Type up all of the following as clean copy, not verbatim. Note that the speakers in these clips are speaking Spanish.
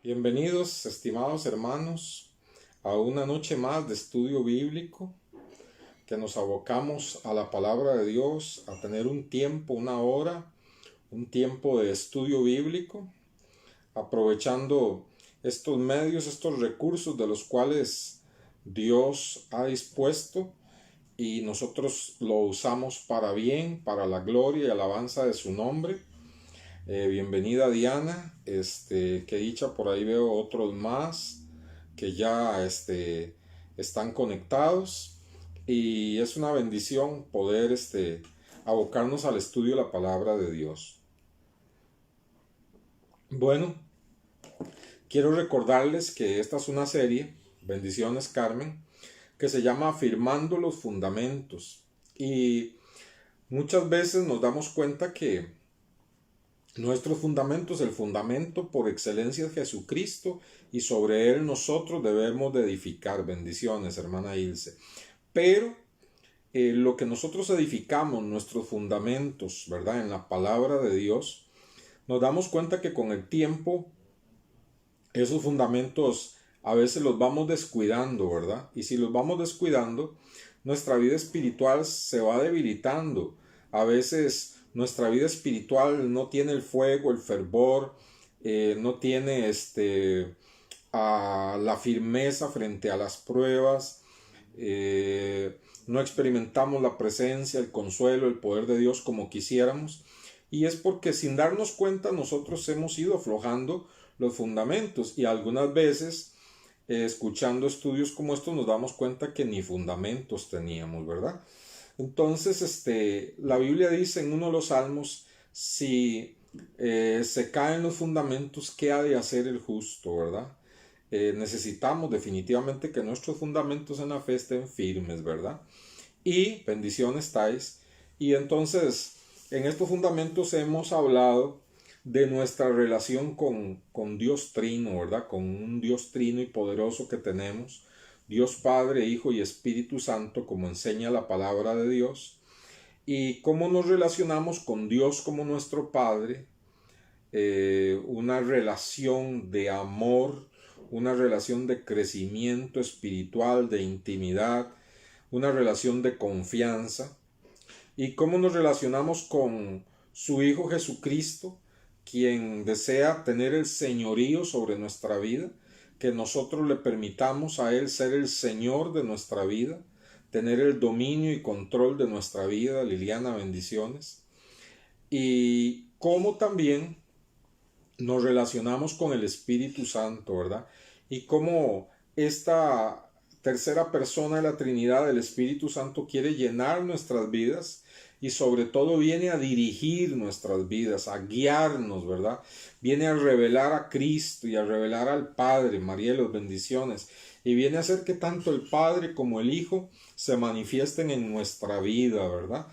Bienvenidos, estimados hermanos, a una noche más de estudio bíblico, que nos abocamos a la palabra de Dios, a tener un tiempo, una hora, un tiempo de estudio bíblico, aprovechando estos medios, estos recursos de los cuales Dios ha dispuesto y nosotros lo usamos para bien, para la gloria y alabanza de su nombre. Bienvenida Diana, qué dicha, por ahí veo otros más que ya están conectados y es una bendición poder abocarnos al estudio de la palabra de Dios. Bueno, quiero recordarles que esta es una serie, bendiciones Carmen, que se llama Afirmando los Fundamentos, y muchas veces nos damos cuenta que nuestros fundamentos, el fundamento por excelencia es Jesucristo, y sobre él nosotros debemos de edificar. Bendiciones, hermana Ilse. Pero lo que nosotros edificamos, nuestros fundamentos, ¿verdad? En la palabra de Dios, nos damos cuenta que con el tiempo esos fundamentos a veces los vamos descuidando, ¿verdad? Y si los vamos descuidando, nuestra vida espiritual se va debilitando. A veces nuestra vida espiritual no tiene el fuego, el fervor, no tiene la firmeza frente a las pruebas, no experimentamos la presencia, el consuelo, el poder de Dios como quisiéramos, y es porque sin darnos cuenta nosotros hemos ido aflojando los fundamentos, y algunas veces escuchando estudios como estos nos damos cuenta que ni fundamentos teníamos, ¿verdad? Entonces, la Biblia dice en uno de los salmos, si se caen los fundamentos, ¿qué ha de hacer el justo, verdad? Necesitamos definitivamente que nuestros fundamentos en la fe estén firmes, ¿verdad? Y bendiciones estáis. Y entonces, en estos fundamentos hemos hablado de nuestra relación con Dios Trino, ¿verdad? Con un Dios Trino y poderoso que tenemos, Dios Padre, Hijo y Espíritu Santo, como enseña la palabra de Dios, y cómo nos relacionamos con Dios como nuestro Padre, una relación de amor, una relación de crecimiento espiritual, de intimidad, una relación de confianza, y cómo nos relacionamos con su Hijo Jesucristo, quien desea tener el señorío sobre nuestra vida, que nosotros le permitamos a Él ser el Señor de nuestra vida, tener el dominio y control de nuestra vida. Liliana, bendiciones. Y cómo también nos relacionamos con el Espíritu Santo, ¿verdad? Y cómo esta tercera persona de la Trinidad, el Espíritu Santo, quiere llenar nuestras vidas y sobre todo viene a dirigir nuestras vidas, a guiarnos, ¿verdad? Viene a revelar a Cristo y a revelar al Padre, María de las bendiciones, y viene a hacer que tanto el Padre como el Hijo se manifiesten en nuestra vida, ¿verdad?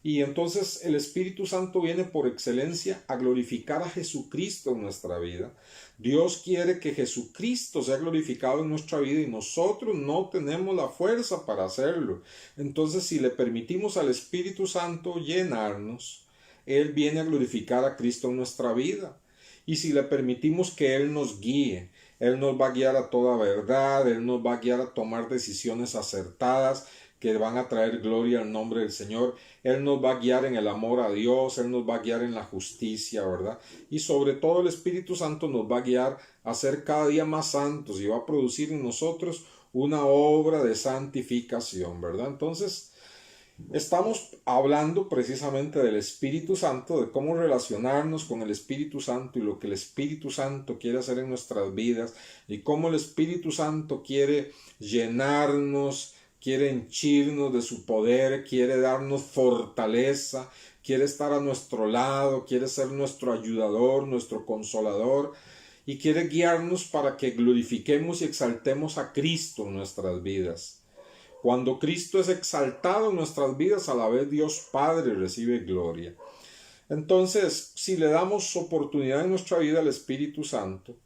Y entonces el Espíritu Santo viene por excelencia a glorificar a Jesucristo en nuestra vida. Dios quiere que Jesucristo sea glorificado en nuestra vida y nosotros no tenemos la fuerza para hacerlo. Entonces, si le permitimos al Espíritu Santo llenarnos, Él viene a glorificar a Cristo en nuestra vida. Y si le permitimos que Él nos guíe, Él nos va a guiar a toda verdad, Él nos va a guiar a tomar decisiones acertadas que van a traer gloria al nombre del Señor. Él nos va a guiar en el amor a Dios, Él nos va a guiar en la justicia, ¿verdad? Y sobre todo el Espíritu Santo nos va a guiar a ser cada día más santos y va a producir en nosotros una obra de santificación, ¿verdad? Entonces, estamos hablando precisamente del Espíritu Santo, de cómo relacionarnos con el Espíritu Santo y lo que el Espíritu Santo quiere hacer en nuestras vidas y cómo el Espíritu Santo quiere llenarnos, quiere henchirnos de su poder, quiere darnos fortaleza, quiere estar a nuestro lado, quiere ser nuestro ayudador, nuestro consolador, y quiere guiarnos para que glorifiquemos y exaltemos a Cristo en nuestras vidas. Cuando Cristo es exaltado en nuestras vidas, a la vez Dios Padre recibe gloria. Entonces, si le damos oportunidad en nuestra vida al Espíritu Santo,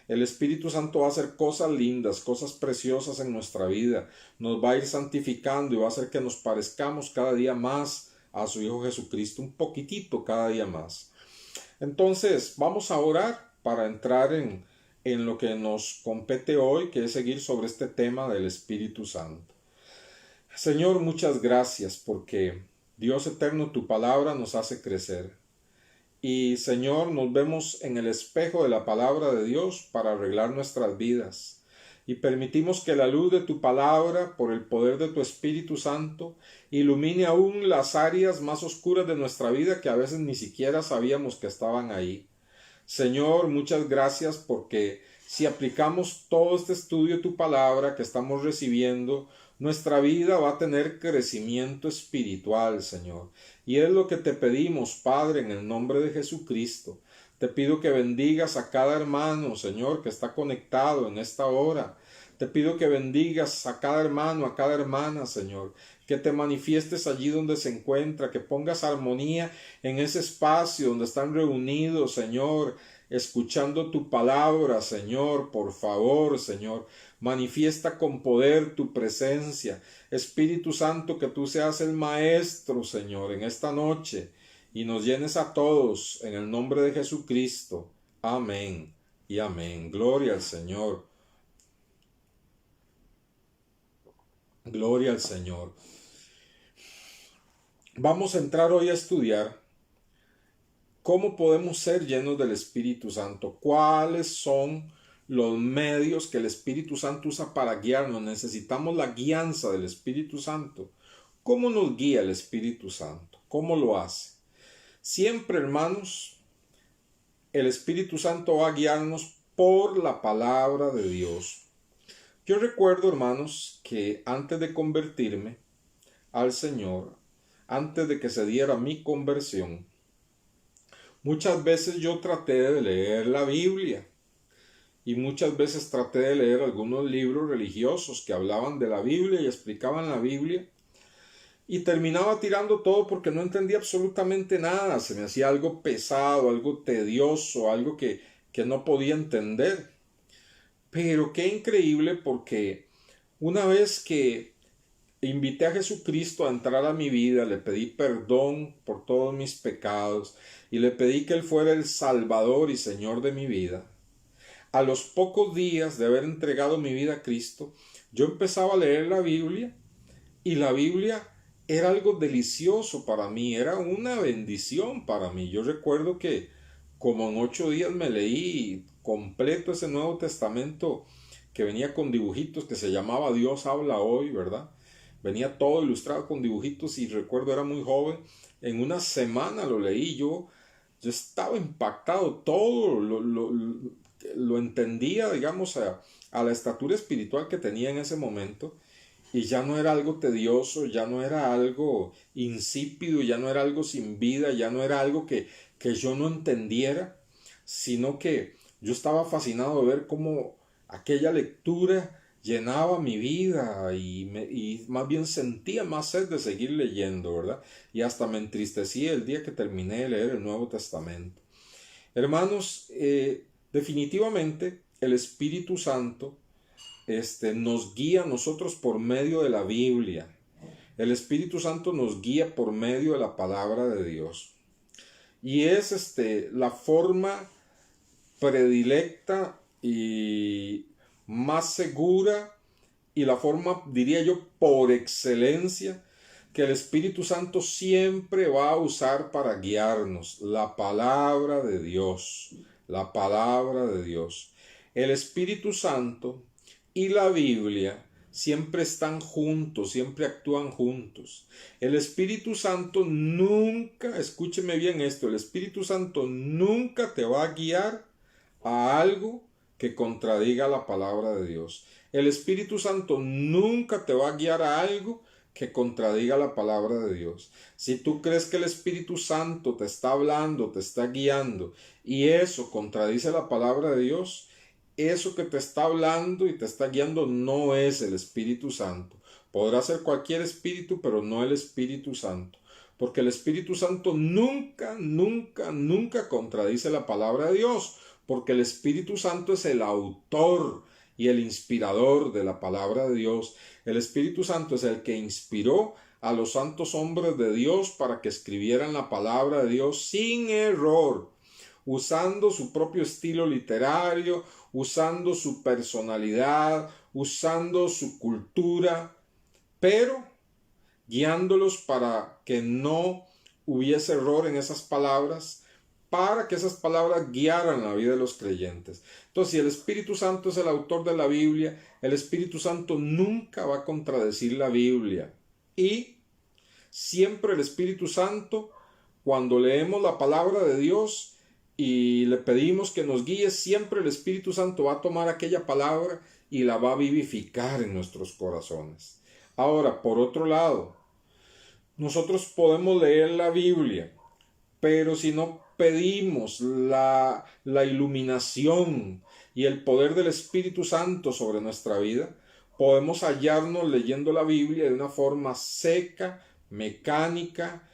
el Espíritu Santo va a hacer cosas lindas, cosas preciosas en nuestra vida. Nos va a ir santificando y va a hacer que nos parezcamos cada día más a su Hijo Jesucristo, un poquitito cada día más. Entonces, vamos a orar para entrar en en lo que nos compete hoy, que es seguir sobre este tema del Espíritu Santo. Señor, muchas gracias porque Dios eterno, tu palabra nos hace crecer. Y Señor, nos vemos en el espejo de la palabra de Dios para arreglar nuestras vidas. Y permitimos que la luz de tu palabra, por el poder de tu Espíritu Santo, ilumine aún las áreas más oscuras de nuestra vida que a veces ni siquiera sabíamos que estaban ahí. Señor, muchas gracias porque si aplicamos todo este estudio de tu palabra que estamos recibiendo, nuestra vida va a tener crecimiento espiritual, Señor. Y es lo que te pedimos, Padre, en el nombre de Jesucristo. Te pido que bendigas a cada hermano, Señor, que está conectado en esta hora. Te pido que bendigas a cada hermano, a cada hermana, Señor. Que te manifiestes allí donde se encuentra, que pongas armonía en ese espacio donde están reunidos, Señor, escuchando tu palabra, Señor, por favor, Señor. Manifiesta con poder tu presencia. Espíritu Santo, que tú seas el Maestro, Señor, en esta noche, y nos llenes a todos en el nombre de Jesucristo. Amén y amén. Gloria al Señor. Gloria al Señor. Vamos a entrar hoy a estudiar cómo podemos ser llenos del Espíritu Santo. ¿Cuáles son los medios que el Espíritu Santo usa para guiarnos? Necesitamos la guianza del Espíritu Santo. ¿Cómo nos guía el Espíritu Santo? ¿Cómo lo hace? Siempre, hermanos, el Espíritu Santo va a guiarnos por la palabra de Dios. Yo recuerdo, hermanos, que antes de convertirme al Señor, antes de que se diera mi conversión, muchas veces yo traté de leer la Biblia y muchas veces traté de leer algunos libros religiosos que hablaban de la Biblia y explicaban la Biblia, y terminaba tirando todo porque no entendía absolutamente nada. Se me hacía algo pesado, algo tedioso, algo que no podía entender. Pero qué increíble, porque una vez que invité a Jesucristo a entrar a mi vida, le pedí perdón por todos mis pecados y le pedí que Él fuera el Salvador y Señor de mi vida. A los pocos días de haber entregado mi vida a Cristo, yo empezaba a leer la Biblia, y la Biblia era algo delicioso para mí, era una bendición para mí. Yo recuerdo que como en 8 días me leí completo ese Nuevo Testamento que venía con dibujitos, que se llamaba Dios habla hoy, ¿verdad? Venía todo ilustrado con dibujitos, y recuerdo, era muy joven, en una semana lo leí. Yo estaba impactado, todo lo entendía, digamos, a la estatura espiritual que tenía en ese momento, y ya no era algo tedioso, ya no era algo insípido, ya no era algo sin vida, ya no era algo que yo no entendiera, sino que yo estaba fascinado de ver cómo aquella lectura llenaba mi vida, y más bien sentía más sed de seguir leyendo, ¿verdad? Y hasta me entristecí el día que terminé de leer el Nuevo Testamento. Hermanos, definitivamente el Espíritu Santo nos guía a nosotros por medio de la Biblia. El Espíritu Santo nos guía por medio de la palabra de Dios. Y es la forma predilecta y más segura, y la forma, diría yo, por excelencia, que el Espíritu Santo siempre va a usar para guiarnos: la palabra de Dios. La palabra de Dios. El Espíritu Santo y la Biblia siempre están juntos, siempre actúan juntos. El Espíritu Santo nunca, escúcheme bien esto, el Espíritu Santo nunca te va a guiar a algo que contradiga la palabra de Dios. El Espíritu Santo nunca te va a guiar a algo que contradiga la palabra de Dios. Si tú crees que el Espíritu Santo te está hablando, te está guiando, y eso contradice la palabra de Dios, eso que te está hablando y te está guiando no es el Espíritu Santo. Podrá ser cualquier espíritu, pero no el Espíritu Santo. Porque el Espíritu Santo nunca, nunca, nunca contradice la palabra de Dios. Porque el Espíritu Santo es el autor y el inspirador de la palabra de Dios. El Espíritu Santo es el que inspiró a los santos hombres de Dios para que escribieran la palabra de Dios sin error. usando su propio estilo literario, usando su personalidad, usando su cultura, pero guiándolos para que no hubiese error en esas palabras, para que esas palabras guiaran la vida de los creyentes. Entonces, si el Espíritu Santo es el autor de la Biblia, el Espíritu Santo nunca va a contradecir la Biblia. Y siempre el Espíritu Santo, cuando leemos la palabra de Dios y le pedimos que nos guíe, siempre el Espíritu Santo va a tomar aquella palabra y la va a vivificar en nuestros corazones. Ahora, por otro lado, nosotros podemos leer la Biblia, pero si no pedimos la iluminación y el poder del Espíritu Santo sobre nuestra vida, podemos hallarnos leyendo la Biblia de una forma seca, mecánica,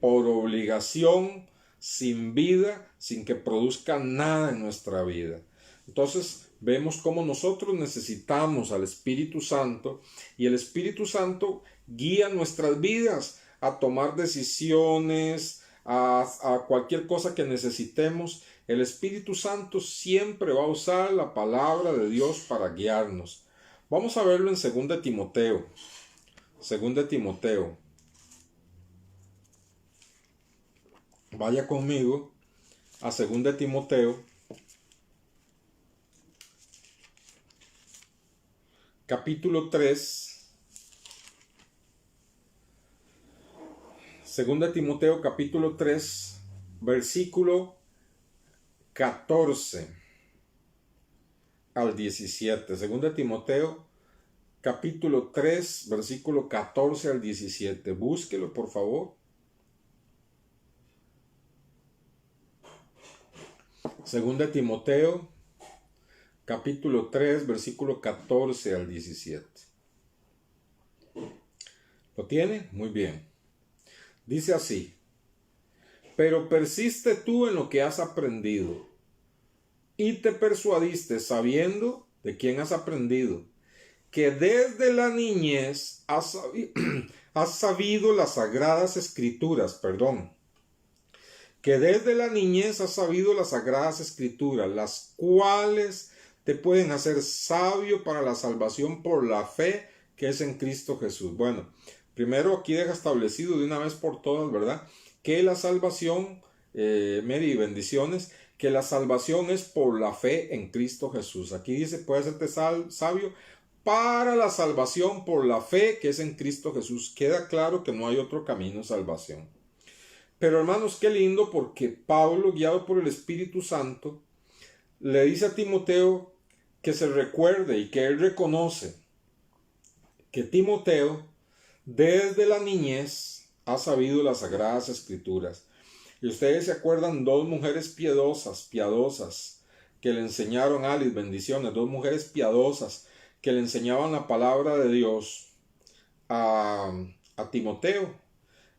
por obligación, sin vida, sin que produzca nada en nuestra vida. Entonces vemos cómo nosotros necesitamos al Espíritu Santo, y el Espíritu Santo guía nuestras vidas a tomar decisiones, a cualquier cosa que necesitemos. El Espíritu Santo siempre va a usar la palabra de Dios para guiarnos. Vamos a verlo en 2 Timoteo. 2 Timoteo. Vaya conmigo a 2 Timoteo, capítulo 3. 2 Timoteo, capítulo 3, versículo 14 al 17. 2 Timoteo, capítulo 3, versículo 14 al 17. Búsquelo, por favor. 2 Timoteo, capítulo 3, versículo 14 al 17. ¿Lo tiene? Muy bien. Dice así: pero persiste tú en lo que has aprendido y te persuadiste sabiendo de quién has aprendido, que desde la niñez has sabido las sagradas escrituras, que desde la niñez has sabido las sagradas escrituras, las cuales te pueden hacer sabio para la salvación por la fe que es en Cristo Jesús. Bueno, primero aquí deja establecido de una vez por todas, ¿verdad?, que la salvación, Mary, y bendiciones, que la salvación es por la fe en Cristo Jesús. Aquí dice, puede hacerte sabio para la salvación por la fe que es en Cristo Jesús. Queda claro que no hay otro camino de salvación. Pero hermanos, qué lindo, porque Pablo, guiado por el Espíritu Santo, le dice a Timoteo que se recuerde y que él reconoce que Timoteo desde la niñez ha sabido las sagradas escrituras. Y ustedes se acuerdan, dos mujeres piadosas que le enseñaron, Alice, bendiciones, dos mujeres piadosas que le enseñaban la palabra de Dios a Timoteo.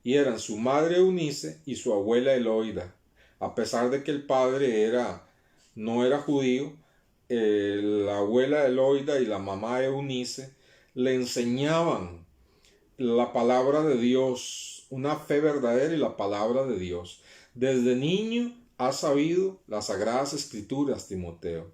Y eran su madre Eunice y su abuela Eloida. A pesar de que el padre no era judío, la abuela Eloida y la mamá Eunice le enseñaban la palabra de Dios, una fe verdadera y la palabra de Dios. Desde niño ha sabido las sagradas escrituras, Timoteo.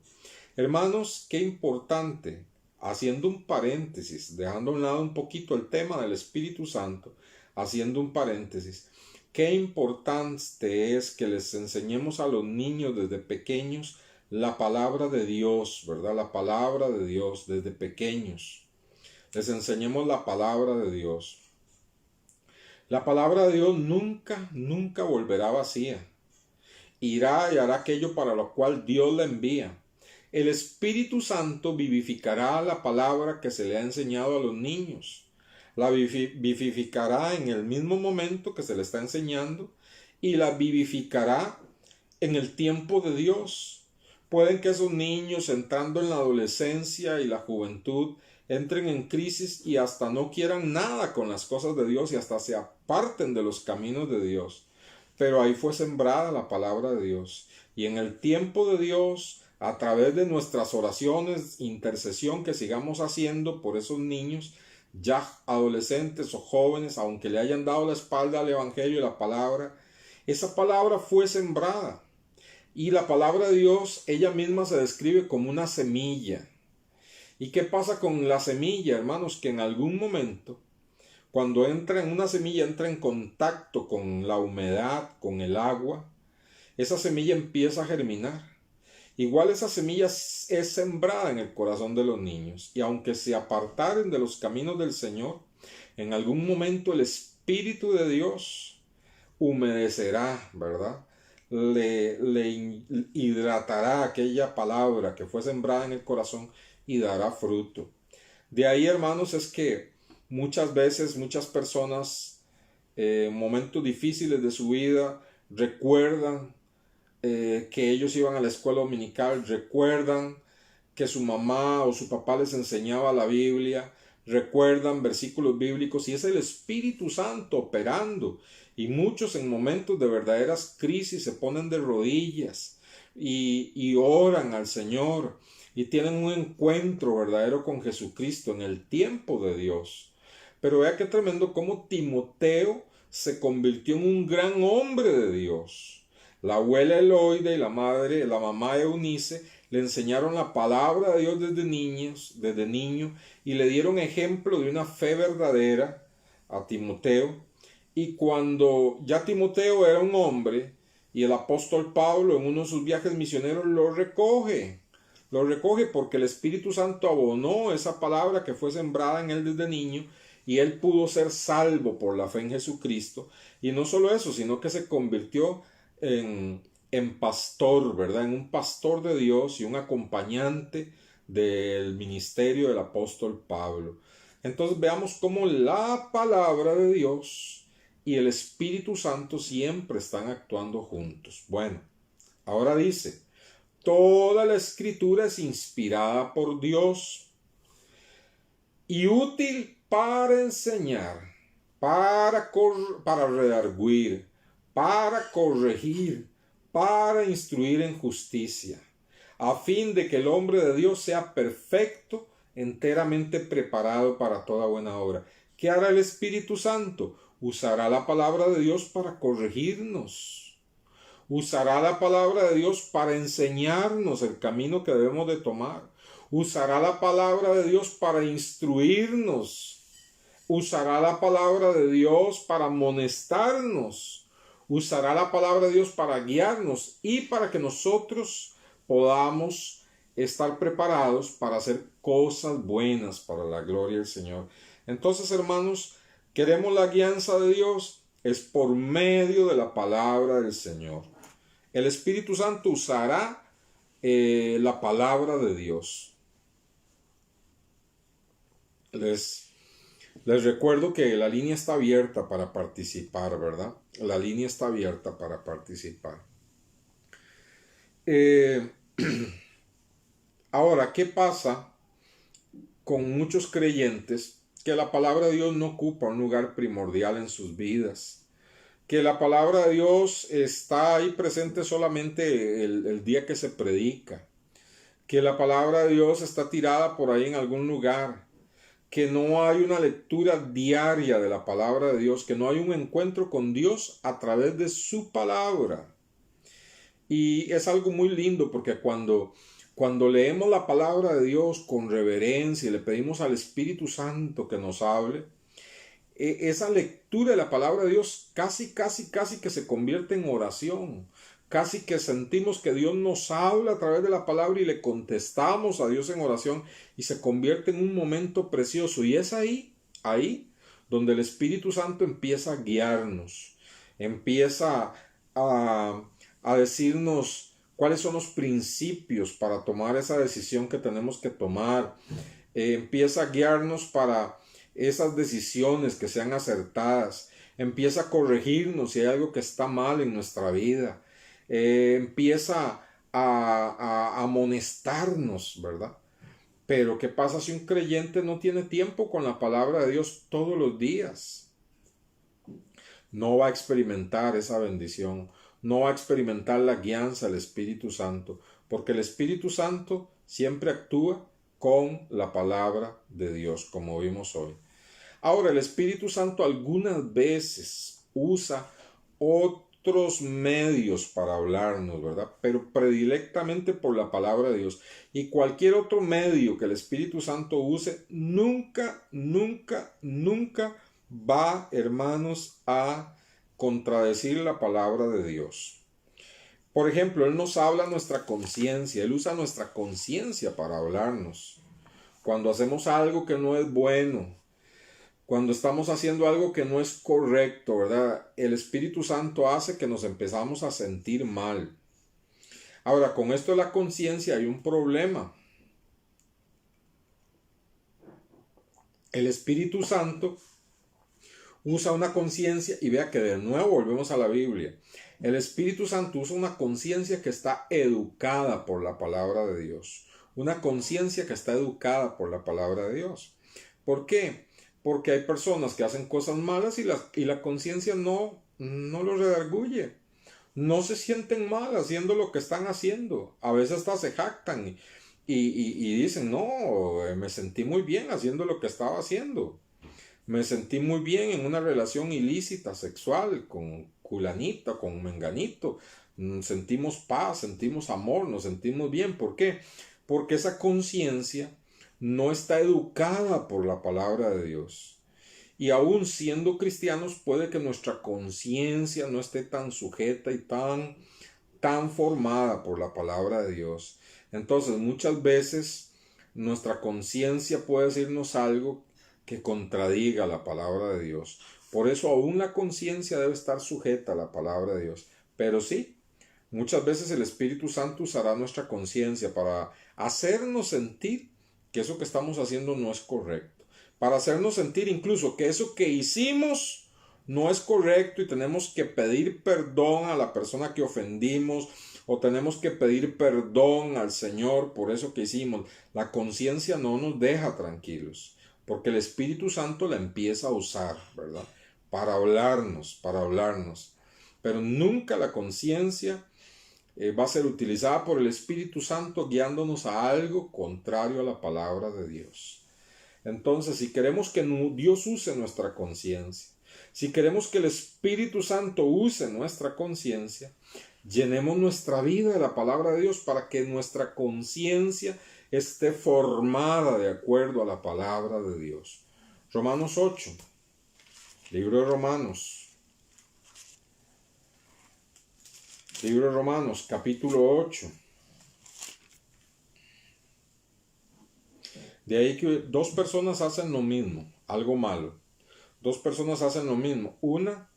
Hermanos, qué importante, haciendo un paréntesis, dejando a un lado un poquito el tema del Espíritu Santo, haciendo un paréntesis, qué importante es que les enseñemos a los niños desde pequeños la palabra de Dios, ¿verdad? La palabra de Dios desde pequeños. Les enseñemos la palabra de Dios. La palabra de Dios nunca volverá vacía. Irá y hará aquello para lo cual Dios la envía. El Espíritu Santo vivificará la palabra que se le ha enseñado a los niños. La vivificará en el mismo momento que se le está enseñando y la vivificará en el tiempo de Dios. Pueden que esos niños, entrando en la adolescencia y la juventud, entren en crisis y hasta no quieran nada con las cosas de Dios y hasta se aparten de los caminos de Dios. Pero ahí fue sembrada la palabra de Dios. Y en el tiempo de Dios, a través de nuestras oraciones, intercesión que sigamos haciendo por esos niños, ya adolescentes o jóvenes, aunque le hayan dado la espalda al Evangelio y la palabra, esa palabra fue sembrada. Y la palabra de Dios, ella misma se describe como una semilla. ¿Y qué pasa con la semilla, hermanos? Que en algún momento, cuando una semilla entra en contacto con la humedad, con el agua, esa semilla empieza a germinar. Igual esa semilla es sembrada en el corazón de los niños, y aunque se apartaren de los caminos del Señor, en algún momento el Espíritu de Dios humedecerá, ¿verdad? Le hidratará aquella palabra que fue sembrada en el corazón y dará fruto. De ahí, hermanos, es que muchas veces muchas personas en momentos difíciles de su vida recuerdan que ellos iban a la escuela dominical, recuerdan que su mamá o su papá les enseñaba la Biblia, recuerdan versículos bíblicos, y es el Espíritu Santo operando. Y muchos en momentos de verdaderas crisis se ponen de rodillas y oran al Señor y tienen un encuentro verdadero con Jesucristo en el tiempo de Dios. Pero vea qué tremendo cómo Timoteo se convirtió en un gran hombre de Dios. La abuela Eloida y la mamá Eunice, le enseñaron la palabra de Dios desde niño, y le dieron ejemplo de una fe verdadera a Timoteo. Y cuando ya Timoteo era un hombre, y el apóstol Pablo en uno de sus viajes misioneros lo recoge porque el Espíritu Santo abonó esa palabra que fue sembrada en él desde niño, y él pudo ser salvo por la fe en Jesucristo. Y no solo eso, sino que se convirtió en pastor, ¿verdad? En un pastor de Dios y un acompañante del ministerio del apóstol Pablo. Entonces veamos cómo la palabra de Dios y el Espíritu Santo siempre están actuando juntos. Bueno, ahora dice, toda la escritura es inspirada por Dios y útil para enseñar, para redarguir, para corregir, para instruir en justicia, a fin de que el hombre de Dios sea perfecto, enteramente preparado para toda buena obra. ¿Qué hará el Espíritu Santo? Usará la palabra de Dios para corregirnos. Usará la palabra de Dios para enseñarnos el camino que debemos de tomar. Usará la palabra de Dios para instruirnos. Usará la palabra de Dios para amonestarnos. Usará la palabra de Dios para guiarnos y para que nosotros podamos estar preparados para hacer cosas buenas para la gloria del Señor. Entonces, hermanos, queremos la guianza de Dios, es por medio de la palabra del Señor. El Espíritu Santo usará la palabra de Dios. Les recuerdo que la línea está abierta para participar, ¿verdad? La línea está abierta para participar. Ahora, ¿qué pasa con muchos creyentes? Que la palabra de Dios no ocupa un lugar primordial en sus vidas. Que la palabra de Dios está ahí presente solamente el día que se predica. Que la palabra de Dios está tirada por ahí en algún lugar. Que no hay una lectura diaria de la palabra de Dios, que no hay un encuentro con Dios a través de su palabra. Y es algo muy lindo porque cuando leemos la palabra de Dios con reverencia y le pedimos al Espíritu Santo que nos hable, esa lectura de la palabra de Dios casi que se convierte en oración. Casi que sentimos que Dios nos habla a través de la palabra y le contestamos a Dios en oración, y se convierte en un momento precioso. Y es ahí donde el Espíritu Santo empieza a guiarnos, empieza a decirnos cuáles son los principios para tomar esa decisión que tenemos que tomar. Empieza a guiarnos para esas decisiones que sean acertadas. Empieza a corregirnos si hay algo que está mal en nuestra vida. Empieza a amonestarnos, ¿verdad? Pero ¿qué pasa si un creyente no tiene tiempo con la palabra de Dios todos los días? No va a experimentar esa bendición, no va a experimentar la guianza del Espíritu Santo, porque el Espíritu Santo siempre actúa con la palabra de Dios, como vimos hoy. Ahora, el Espíritu Santo algunas veces usa otros medios para hablarnos, ¿verdad? Pero predilectamente por la palabra de Dios. Y cualquier otro medio que el Espíritu Santo use, nunca, nunca, nunca va, hermanos, a contradecir la palabra de Dios. Por ejemplo, Él nos habla a nuestra conciencia, Él usa nuestra conciencia para hablarnos. Cuando hacemos algo que no es bueno, cuando estamos haciendo algo que no es correcto, ¿verdad? El Espíritu Santo hace que nos empezamos a sentir mal. Ahora, con esto de la conciencia hay un problema. El Espíritu Santo usa una conciencia, y vea que de nuevo volvemos a la Biblia. El Espíritu Santo usa una conciencia que está educada por la palabra de Dios. Una conciencia que está educada por la palabra de Dios. ¿Por qué? Porque hay personas que hacen cosas malas y la conciencia no los redarguye. No se sienten mal haciendo lo que están haciendo. A veces hasta se jactan y dicen, no, me sentí muy bien haciendo lo que estaba haciendo. Me sentí muy bien en una relación ilícita sexual con culanito, con menganito. Sentimos paz, sentimos amor, nos sentimos bien. ¿Por qué? Porque esa conciencia no está educada por la palabra de Dios. Y aún siendo cristianos puede que nuestra conciencia no esté tan sujeta y tan formada por la palabra de Dios. Entonces muchas veces nuestra conciencia puede decirnos algo que contradiga la palabra de Dios. Por eso aún la conciencia debe estar sujeta a la palabra de Dios. Pero sí, muchas veces el Espíritu Santo usará nuestra conciencia para hacernos sentir que eso que estamos haciendo no es correcto. Para hacernos sentir incluso que eso que hicimos no es correcto y tenemos que pedir perdón a la persona que ofendimos o tenemos que pedir perdón al Señor por eso que hicimos. La conciencia no nos deja tranquilos. Porque el Espíritu Santo la empieza a usar, ¿verdad? Para hablarnos. Pero nunca la conciencia va a ser utilizada por el Espíritu Santo guiándonos a algo contrario a la palabra de Dios. Entonces, si queremos que Dios use nuestra conciencia, si queremos que el Espíritu Santo use nuestra conciencia, llenemos nuestra vida de la palabra de Dios para que nuestra conciencia esté formada de acuerdo a la palabra de Dios. Romanos 8, libro de Romanos, capítulo 8. De ahí que dos personas hacen lo mismo, algo malo. Dos personas hacen lo mismo. Una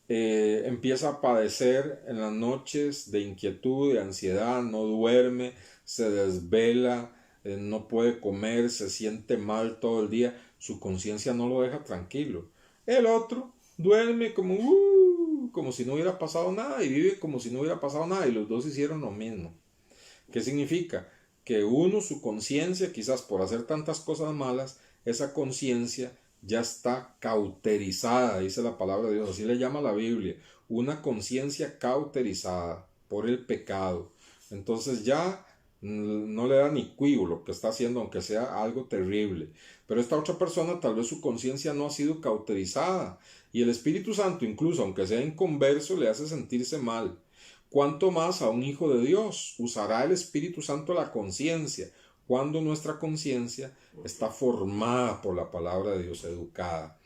empieza a padecer en las noches de inquietud, de ansiedad, no duerme, se desvela, no puede comer, se siente mal todo el día, su conciencia no lo deja tranquilo. El otro duerme como si no hubiera pasado nada y vive como si no hubiera pasado nada y los dos hicieron lo mismo. ¿Qué significa? Que uno, su conciencia, quizás por hacer tantas cosas malas, esa conciencia ya está cauterizada, dice la palabra de Dios, así le llama la Biblia, una conciencia cauterizada por el pecado. Entonces ya no le da ni cuido lo que está haciendo, aunque sea algo terrible. Pero esta otra persona, tal vez su conciencia no ha sido cauterizada, y el Espíritu Santo, incluso aunque sea inconverso, le hace sentirse mal. ¿Cuánto más a un hijo de Dios usará el Espíritu Santo la conciencia cuando nuestra conciencia está formada por la palabra de Dios, educada?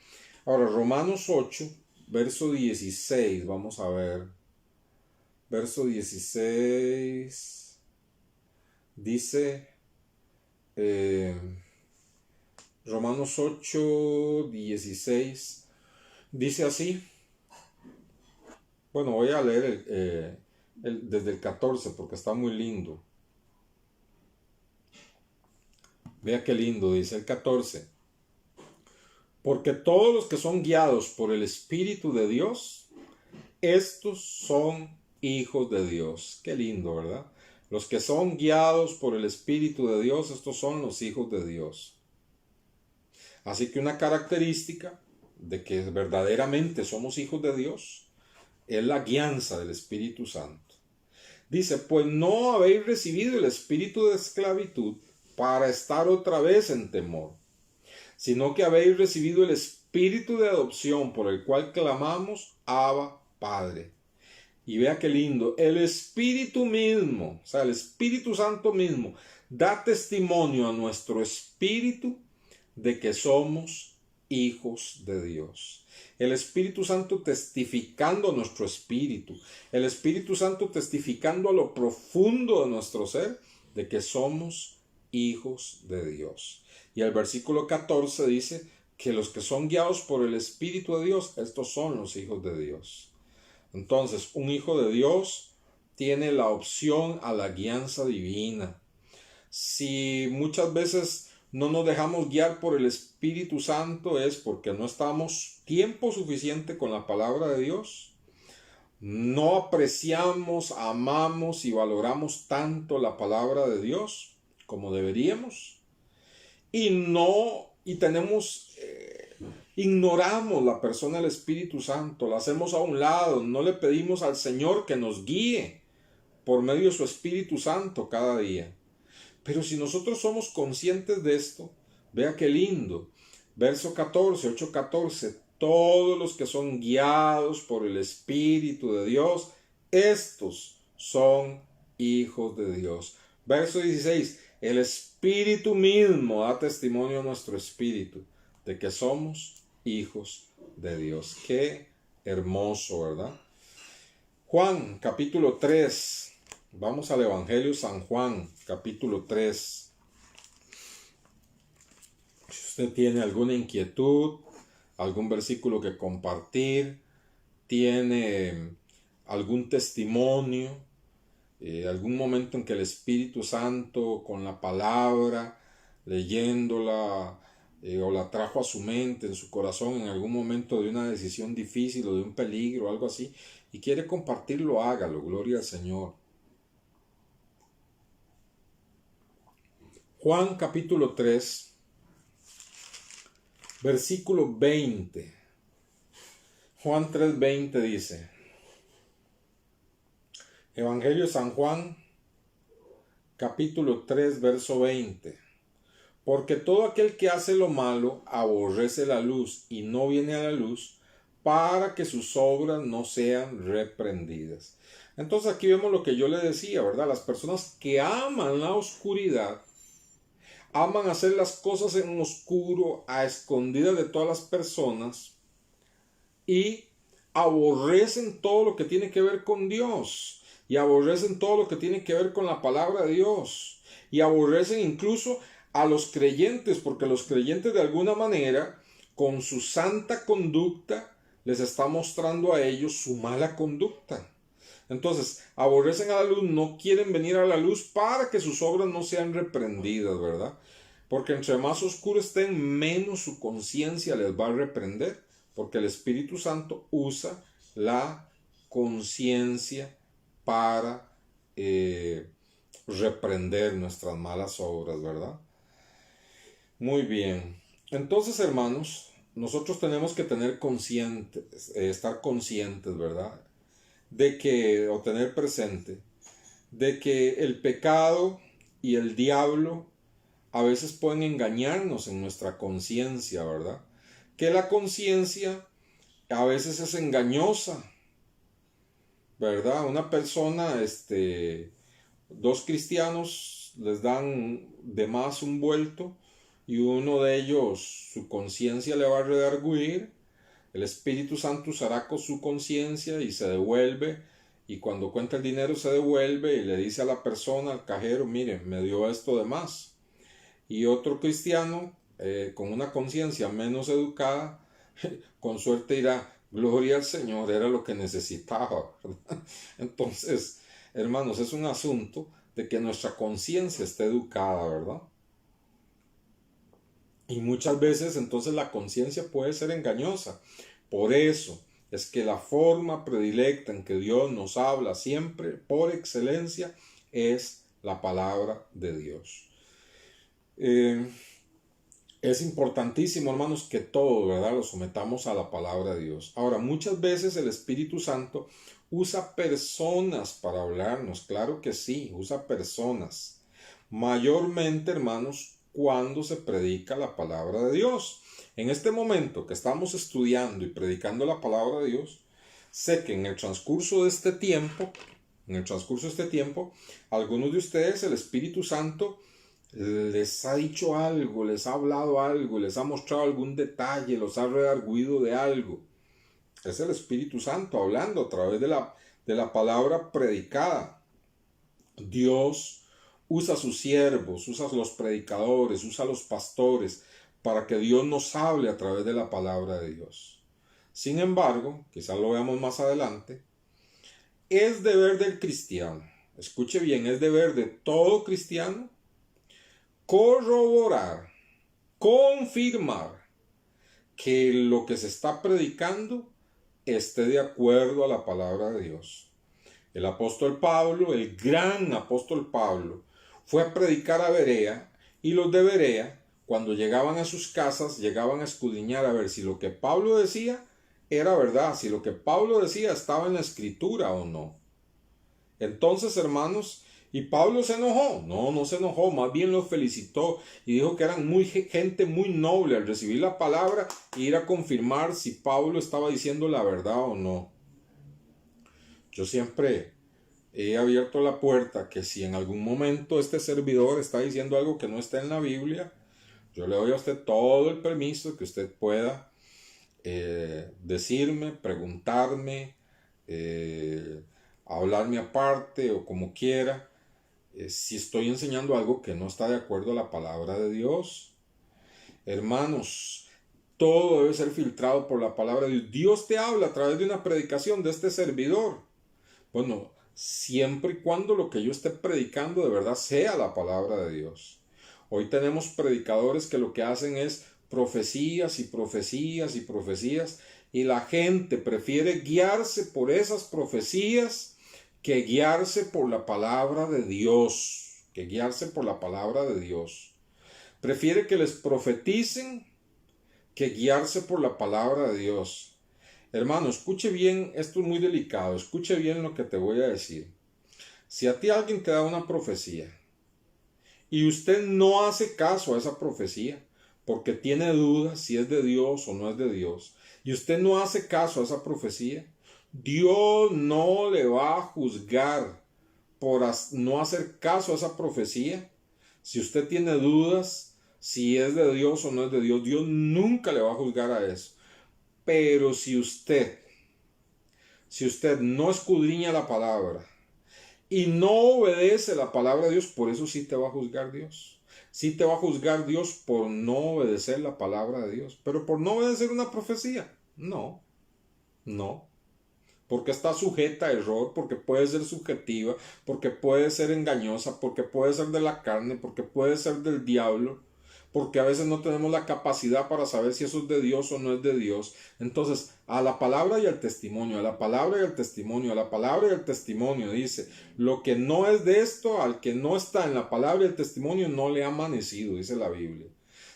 Ahora, Romanos 8, verso 16, vamos a ver. Verso 16 dice, Romanos 8, 16, dice así. Bueno, voy a leer desde el 14 porque está muy lindo. Vea qué lindo, dice el 14. Porque todos los que son guiados por el Espíritu de Dios, estos son hijos de Dios. Qué lindo, ¿verdad? Los que son guiados por el Espíritu de Dios, estos son los hijos de Dios. Así que una característica de que verdaderamente somos hijos de Dios es la guianza del Espíritu Santo. Dice, pues no habéis recibido el espíritu de esclavitud para estar otra vez en temor, sino que habéis recibido el espíritu de adopción por el cual clamamos, Abba, Padre. Y vea qué lindo, el Espíritu mismo, o sea, el Espíritu Santo mismo, da testimonio a nuestro espíritu de que somos hijos de Dios. El Espíritu Santo testificando a nuestro espíritu, el Espíritu Santo testificando a lo profundo de nuestro ser de que somos hijos de Dios. Y el versículo 14 dice que los que son guiados por el Espíritu de Dios, estos son los hijos de Dios. Entonces, un hijo de Dios tiene la opción a la guianza divina. Si muchas veces no nos dejamos guiar por el Espíritu Santo es porque no estamos tiempo suficiente con la palabra de Dios. No apreciamos, amamos y valoramos tanto la palabra de Dios como deberíamos. Ignoramos la persona del Espíritu Santo, la hacemos a un lado, no le pedimos al Señor que nos guíe por medio de su Espíritu Santo cada día. Pero si nosotros somos conscientes de esto, vea qué lindo. Verso 14, 8:14, todos los que son guiados por el Espíritu de Dios, estos son hijos de Dios. Verso 16, el Espíritu mismo da testimonio a nuestro espíritu de que somos hijos de Dios. Qué hermoso, ¿verdad? Juan, capítulo 3. Vamos al Evangelio San Juan, capítulo 3. Si usted tiene alguna inquietud, algún versículo que compartir, tiene algún testimonio, algún momento en que el Espíritu Santo con la palabra, leyéndola, o la trajo a su mente, en su corazón, en algún momento de una decisión difícil o de un peligro o algo así, y quiere compartirlo, hágalo, gloria al Señor. Juan capítulo 3, versículo 20. Juan 3:20 dice, Evangelio de San Juan, capítulo 3, verso 20. Porque todo aquel que hace lo malo aborrece la luz y no viene a la luz para que sus obras no sean reprendidas. Entonces aquí vemos lo que yo le decía, ¿verdad? Las personas que aman la oscuridad, aman hacer las cosas en oscuro, a escondidas de todas las personas, y aborrecen todo lo que tiene que ver con Dios, y aborrecen todo lo que tiene que ver con la palabra de Dios, y aborrecen incluso a los creyentes, porque los creyentes de alguna manera, con su santa conducta, les está mostrando a ellos su mala conducta. Entonces, aborrecen a la luz, no quieren venir a la luz para que sus obras no sean reprendidas, ¿verdad? Porque entre más oscuro estén, menos su conciencia les va a reprender, porque el Espíritu Santo usa la conciencia para reprender nuestras malas obras, ¿verdad? Muy bien. Entonces, hermanos, nosotros tenemos que tener estar conscientes, ¿verdad? O tener presente, de que el pecado y el diablo a veces pueden engañarnos en nuestra conciencia, ¿verdad? Que la conciencia a veces es engañosa, ¿verdad? Una persona, dos cristianos les dan de más un vuelto y uno de ellos, su conciencia le va a redarguir. El Espíritu Santo usará con su conciencia y se devuelve, y cuando cuenta el dinero se devuelve y le dice a la persona, al cajero, mire, me dio esto de más. Y otro cristiano, con una conciencia menos educada, con suerte dirá, gloria al Señor, era lo que necesitaba, ¿verdad? Entonces, hermanos, es un asunto de que nuestra conciencia esté educada, ¿verdad? Y muchas veces entonces la conciencia puede ser engañosa. Por eso es que la forma predilecta en que Dios nos habla siempre, por excelencia, es la palabra de Dios. Es importantísimo, hermanos, que todo, ¿verdad?, lo sometamos a la palabra de Dios. Ahora, muchas veces el Espíritu Santo usa personas para hablarnos. Claro que sí, usa personas. Mayormente, hermanos, cuando se predica la palabra de Dios. En este momento que estamos estudiando y predicando la palabra de Dios, Sé que en el transcurso de este tiempo, algunos de ustedes el Espíritu Santo les ha dicho algo, les ha hablado algo, les ha mostrado algún detalle, los ha redargüido de algo. Es el Espíritu Santo hablando a través de la palabra predicada. Dios usa a sus siervos, usa a los predicadores, usa a los pastores para que Dios nos hable a través de la palabra de Dios. Sin embargo, quizás lo veamos más adelante, es deber del cristiano, escuche bien, es deber de todo cristiano corroborar, confirmar que lo que se está predicando esté de acuerdo a la palabra de Dios. El apóstol Pablo, el gran apóstol Pablo, fue a predicar a Berea, y los de Berea, cuando llegaban a sus casas, llegaban a escudriñar a ver si lo que Pablo decía era verdad, si lo que Pablo decía estaba en la escritura o no. Entonces, hermanos, y Pablo se enojó. No se enojó, más bien los felicitó y dijo que eran gente muy noble al recibir la palabra e ir a confirmar si Pablo estaba diciendo la verdad o no. Yo siempre he abierto la puerta que si en algún momento este servidor está diciendo algo que no está en la Biblia, yo le doy a usted todo el permiso que usted pueda decirme, preguntarme, hablarme aparte o como quiera. Si estoy enseñando algo que no está de acuerdo a la palabra de Dios. Hermanos, todo debe ser filtrado por la palabra de Dios. Dios te habla a través de una predicación de este servidor. Bueno, siempre y cuando lo que yo esté predicando de verdad sea la palabra de Dios. Hoy tenemos predicadores que lo que hacen es profecías y profecías y profecías, y la gente prefiere guiarse por esas profecías que guiarse por la palabra de Dios, Prefiere que les profeticen que guiarse por la palabra de Dios. Hermano, escuche bien, esto es muy delicado, escuche bien lo que te voy a decir. Si a ti alguien te da una profecía y usted no hace caso a esa profecía porque tiene dudas si es de Dios o no es de Dios, y usted no hace caso a esa profecía, Dios no le va a juzgar por no hacer caso a esa profecía. Si usted tiene dudas si es de Dios o no es de Dios, Dios nunca le va a juzgar a eso. Pero si usted no escudriña la palabra y no obedece la palabra de Dios, por eso sí te va a juzgar Dios. Sí te va a juzgar Dios por no obedecer la palabra de Dios. Pero por no obedecer una profecía, no. Porque está sujeta a error, porque puede ser subjetiva, porque puede ser engañosa, porque puede ser de la carne, porque puede ser del diablo, porque a veces no tenemos la capacidad para saber si eso es de Dios o no es de Dios. Entonces, a la palabra y al testimonio, a la palabra y al testimonio, a la palabra y al testimonio, dice, lo que no es de esto, al que no está en la palabra y el testimonio, no le ha amanecido, dice la Biblia.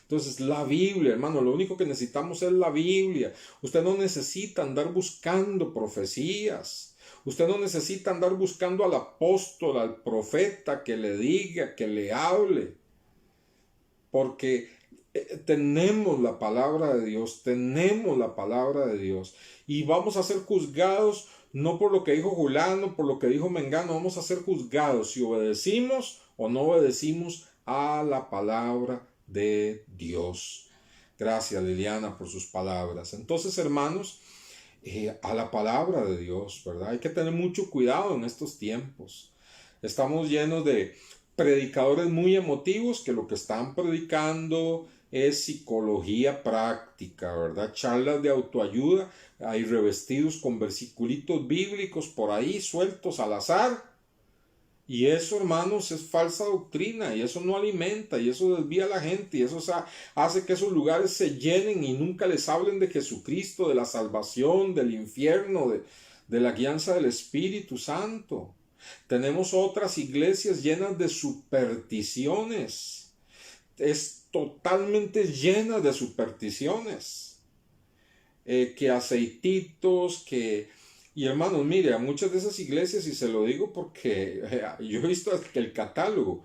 Entonces, la Biblia, hermano, lo único que necesitamos es la Biblia. Usted no necesita andar buscando profecías. Usted no necesita andar buscando al apóstol, al profeta que le diga, que le hable. Porque tenemos la palabra de Dios, y vamos a ser juzgados no por lo que dijo Julano, por lo que dijo Mengano, vamos a ser juzgados si obedecimos o no obedecimos a la palabra de Dios. Gracias, Liliana, por sus palabras. Entonces, hermanos, a la palabra de Dios, ¿verdad? Hay que tener mucho cuidado en estos tiempos. Estamos llenos de predicadores muy emotivos que lo que están predicando es psicología práctica, ¿verdad? Charlas de autoayuda, hay revestidos con versiculitos bíblicos por ahí sueltos al azar. Y eso, hermanos, es falsa doctrina, y eso no alimenta, y eso desvía a la gente, y eso hace que esos lugares se llenen y nunca les hablen de Jesucristo, de la salvación, del infierno, de la guianza del Espíritu Santo. Tenemos otras iglesias llenas de supersticiones. Es totalmente llena de supersticiones. Que aceititos, Y hermanos, mire, a muchas de esas iglesias, y se lo digo porque yo he visto el catálogo,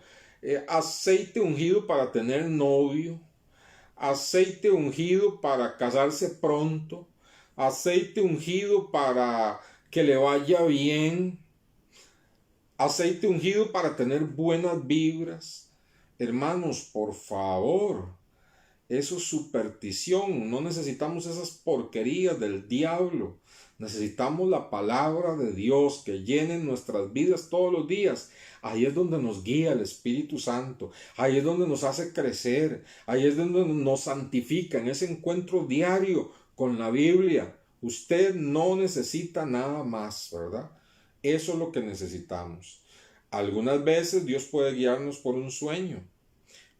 aceite ungido para tener novio, aceite ungido para casarse pronto, aceite ungido para que le vaya bien, aceite ungido para tener buenas vibras. Hermanos, por favor, eso es superstición. No necesitamos esas porquerías del diablo. Necesitamos la palabra de Dios que llene nuestras vidas todos los días. Ahí es donde nos guía el Espíritu Santo. Ahí es donde nos hace crecer. Ahí es donde nos santifica en ese encuentro diario con la Biblia. Usted no necesita nada más, ¿verdad? Eso es lo que necesitamos. Algunas veces Dios puede guiarnos por un sueño,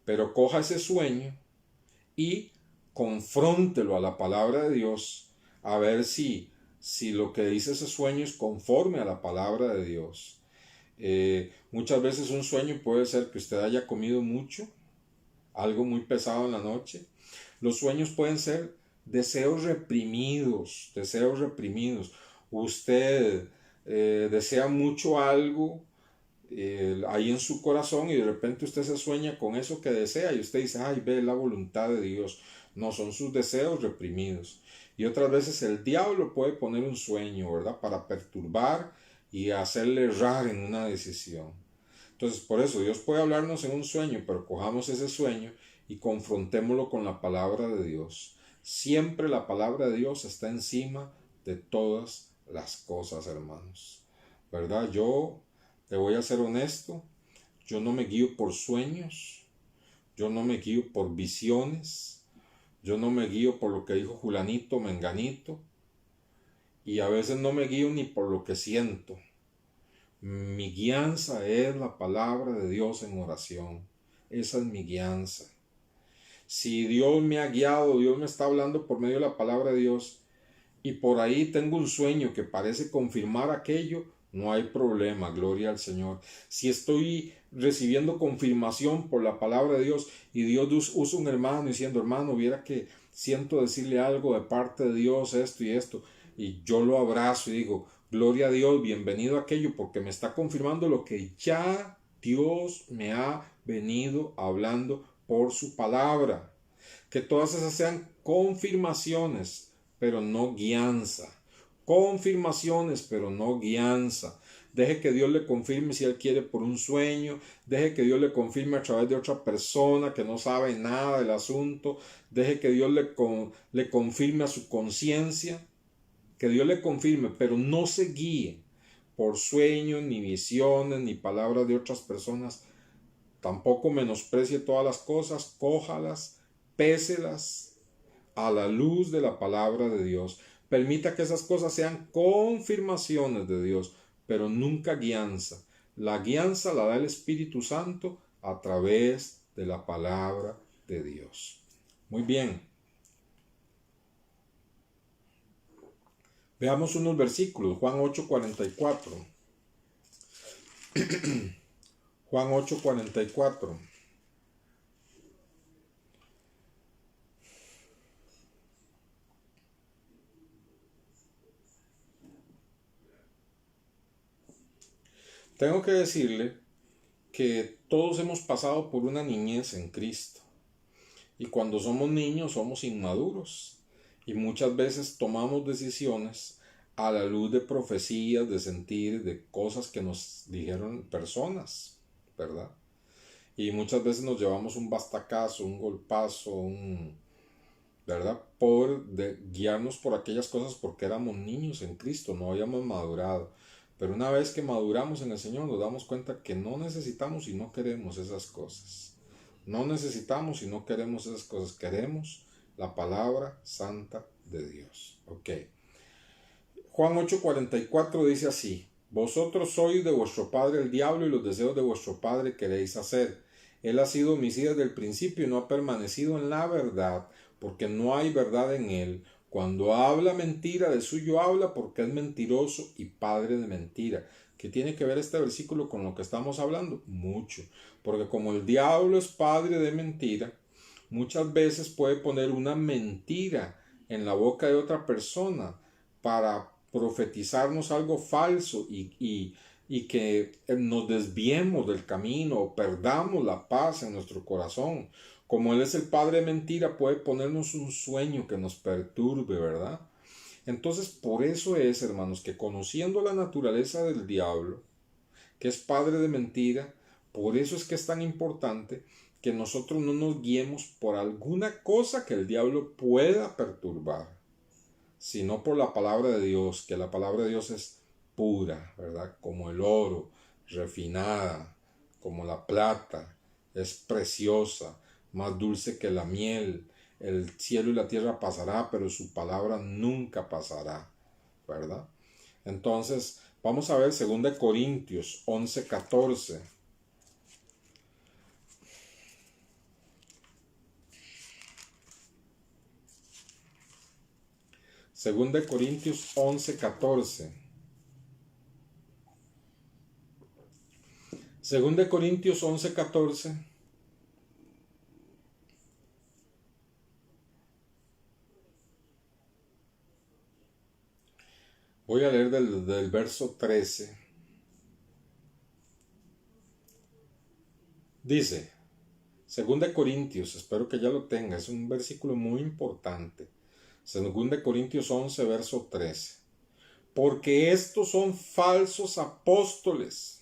pero coja ese sueño y confróntelo a la palabra de Dios, a ver si lo que dice ese sueño es conforme a la palabra de Dios. Muchas veces un sueño puede ser que usted haya comido mucho, algo muy pesado en la noche. Los sueños pueden ser deseos reprimidos. Usted desea mucho algo ahí en su corazón y de repente usted se sueña con eso que desea y usted dice, ay, ve la voluntad de Dios. No, son sus deseos reprimidos. Y otras veces el diablo puede poner un sueño, ¿verdad? Para perturbar y hacerle errar en una decisión. Entonces, por eso Dios puede hablarnos en un sueño, pero cojamos ese sueño y confrontémoslo con la palabra de Dios. Siempre la palabra de Dios está encima de todas las cosas, hermanos. ¿Verdad? Yo te voy a ser honesto, yo no me guío por sueños, yo no me guío por visiones, yo no me guío por lo que dijo Julanito, Menganito, y a veces no me guío ni por lo que siento. Mi guianza es la palabra de Dios en oración. Esa es mi guianza. Si Dios me ha guiado, Dios me está hablando por medio de la palabra de Dios, y por ahí tengo un sueño que parece confirmar aquello, no hay problema, gloria al Señor. Si estoy recibiendo confirmación por la palabra de Dios y Dios usa un hermano diciendo, hermano, viera que siento decirle algo de parte de Dios, esto y esto, y yo lo abrazo y digo, gloria a Dios, bienvenido a aquello, porque me está confirmando lo que ya Dios me ha venido hablando por su palabra. Que todas esas sean confirmaciones, pero no guianza. Confirmaciones, pero no guianza. Deje que Dios le confirme si Él quiere por un sueño. Deje que Dios le confirme a través de otra persona que no sabe nada del asunto. Deje que Dios le confirme a su conciencia. Que Dios le confirme, pero no se guíe por sueños, ni visiones, ni palabras de otras personas. Tampoco menosprecie todas las cosas. Cójalas, péselas a la luz de la palabra de Dios. Permita que esas cosas sean confirmaciones de Dios, pero nunca guianza. La guianza la da el Espíritu Santo a través de la palabra de Dios. Muy bien. Veamos unos versículos. Juan 8:44. Juan 8:44. Tengo que decirle que todos hemos pasado por una niñez en Cristo. Y cuando somos niños somos inmaduros. Y muchas veces tomamos decisiones a la luz de profecías, de sentir, de cosas que nos dijeron personas, ¿verdad? Y muchas veces nos llevamos un bastacazo, un golpazo, ¿verdad? Por guiarnos por aquellas cosas porque éramos niños en Cristo, no habíamos madurado. Pero una vez que maduramos en el Señor nos damos cuenta que no necesitamos y no queremos esas cosas. No necesitamos y no queremos esas cosas. Queremos la palabra santa de Dios. Ok. Juan 8:44 dice así: Vosotros sois de vuestro padre el diablo y los deseos de vuestro padre queréis hacer. Él ha sido homicida desde el principio y no ha permanecido en la verdad, porque no hay verdad en él. Cuando habla mentira, de suyo habla, porque es mentiroso y padre de mentira. ¿Qué tiene que ver este versículo con lo que estamos hablando? Mucho, porque como el diablo es padre de mentira, muchas veces puede poner una mentira en la boca de otra persona para profetizarnos algo falso y que nos desviemos del camino o perdamos la paz en nuestro corazón. Como Él es el padre de mentira, puede ponernos un sueño que nos perturbe, ¿verdad? Entonces, por eso es, hermanos, que conociendo la naturaleza del diablo, que es padre de mentira, por eso es que es tan importante que nosotros no nos guiemos por alguna cosa que el diablo pueda perturbar, sino por la palabra de Dios, que la palabra de Dios es pura, ¿verdad? Como el oro, refinada, como la plata, es preciosa, más dulce que la miel. El cielo y la tierra pasará, pero su palabra nunca pasará, ¿verdad? Entonces, vamos a ver 2 Corintios 11:14. Segunda de Corintios 11:14. Segunda de Corintios 11:14. Voy a leer del verso 13. Dice, Segunda de Corintios, espero que ya lo tenga, es un versículo muy importante. Segunda de Corintios 11, verso 13. Porque estos son falsos apóstoles,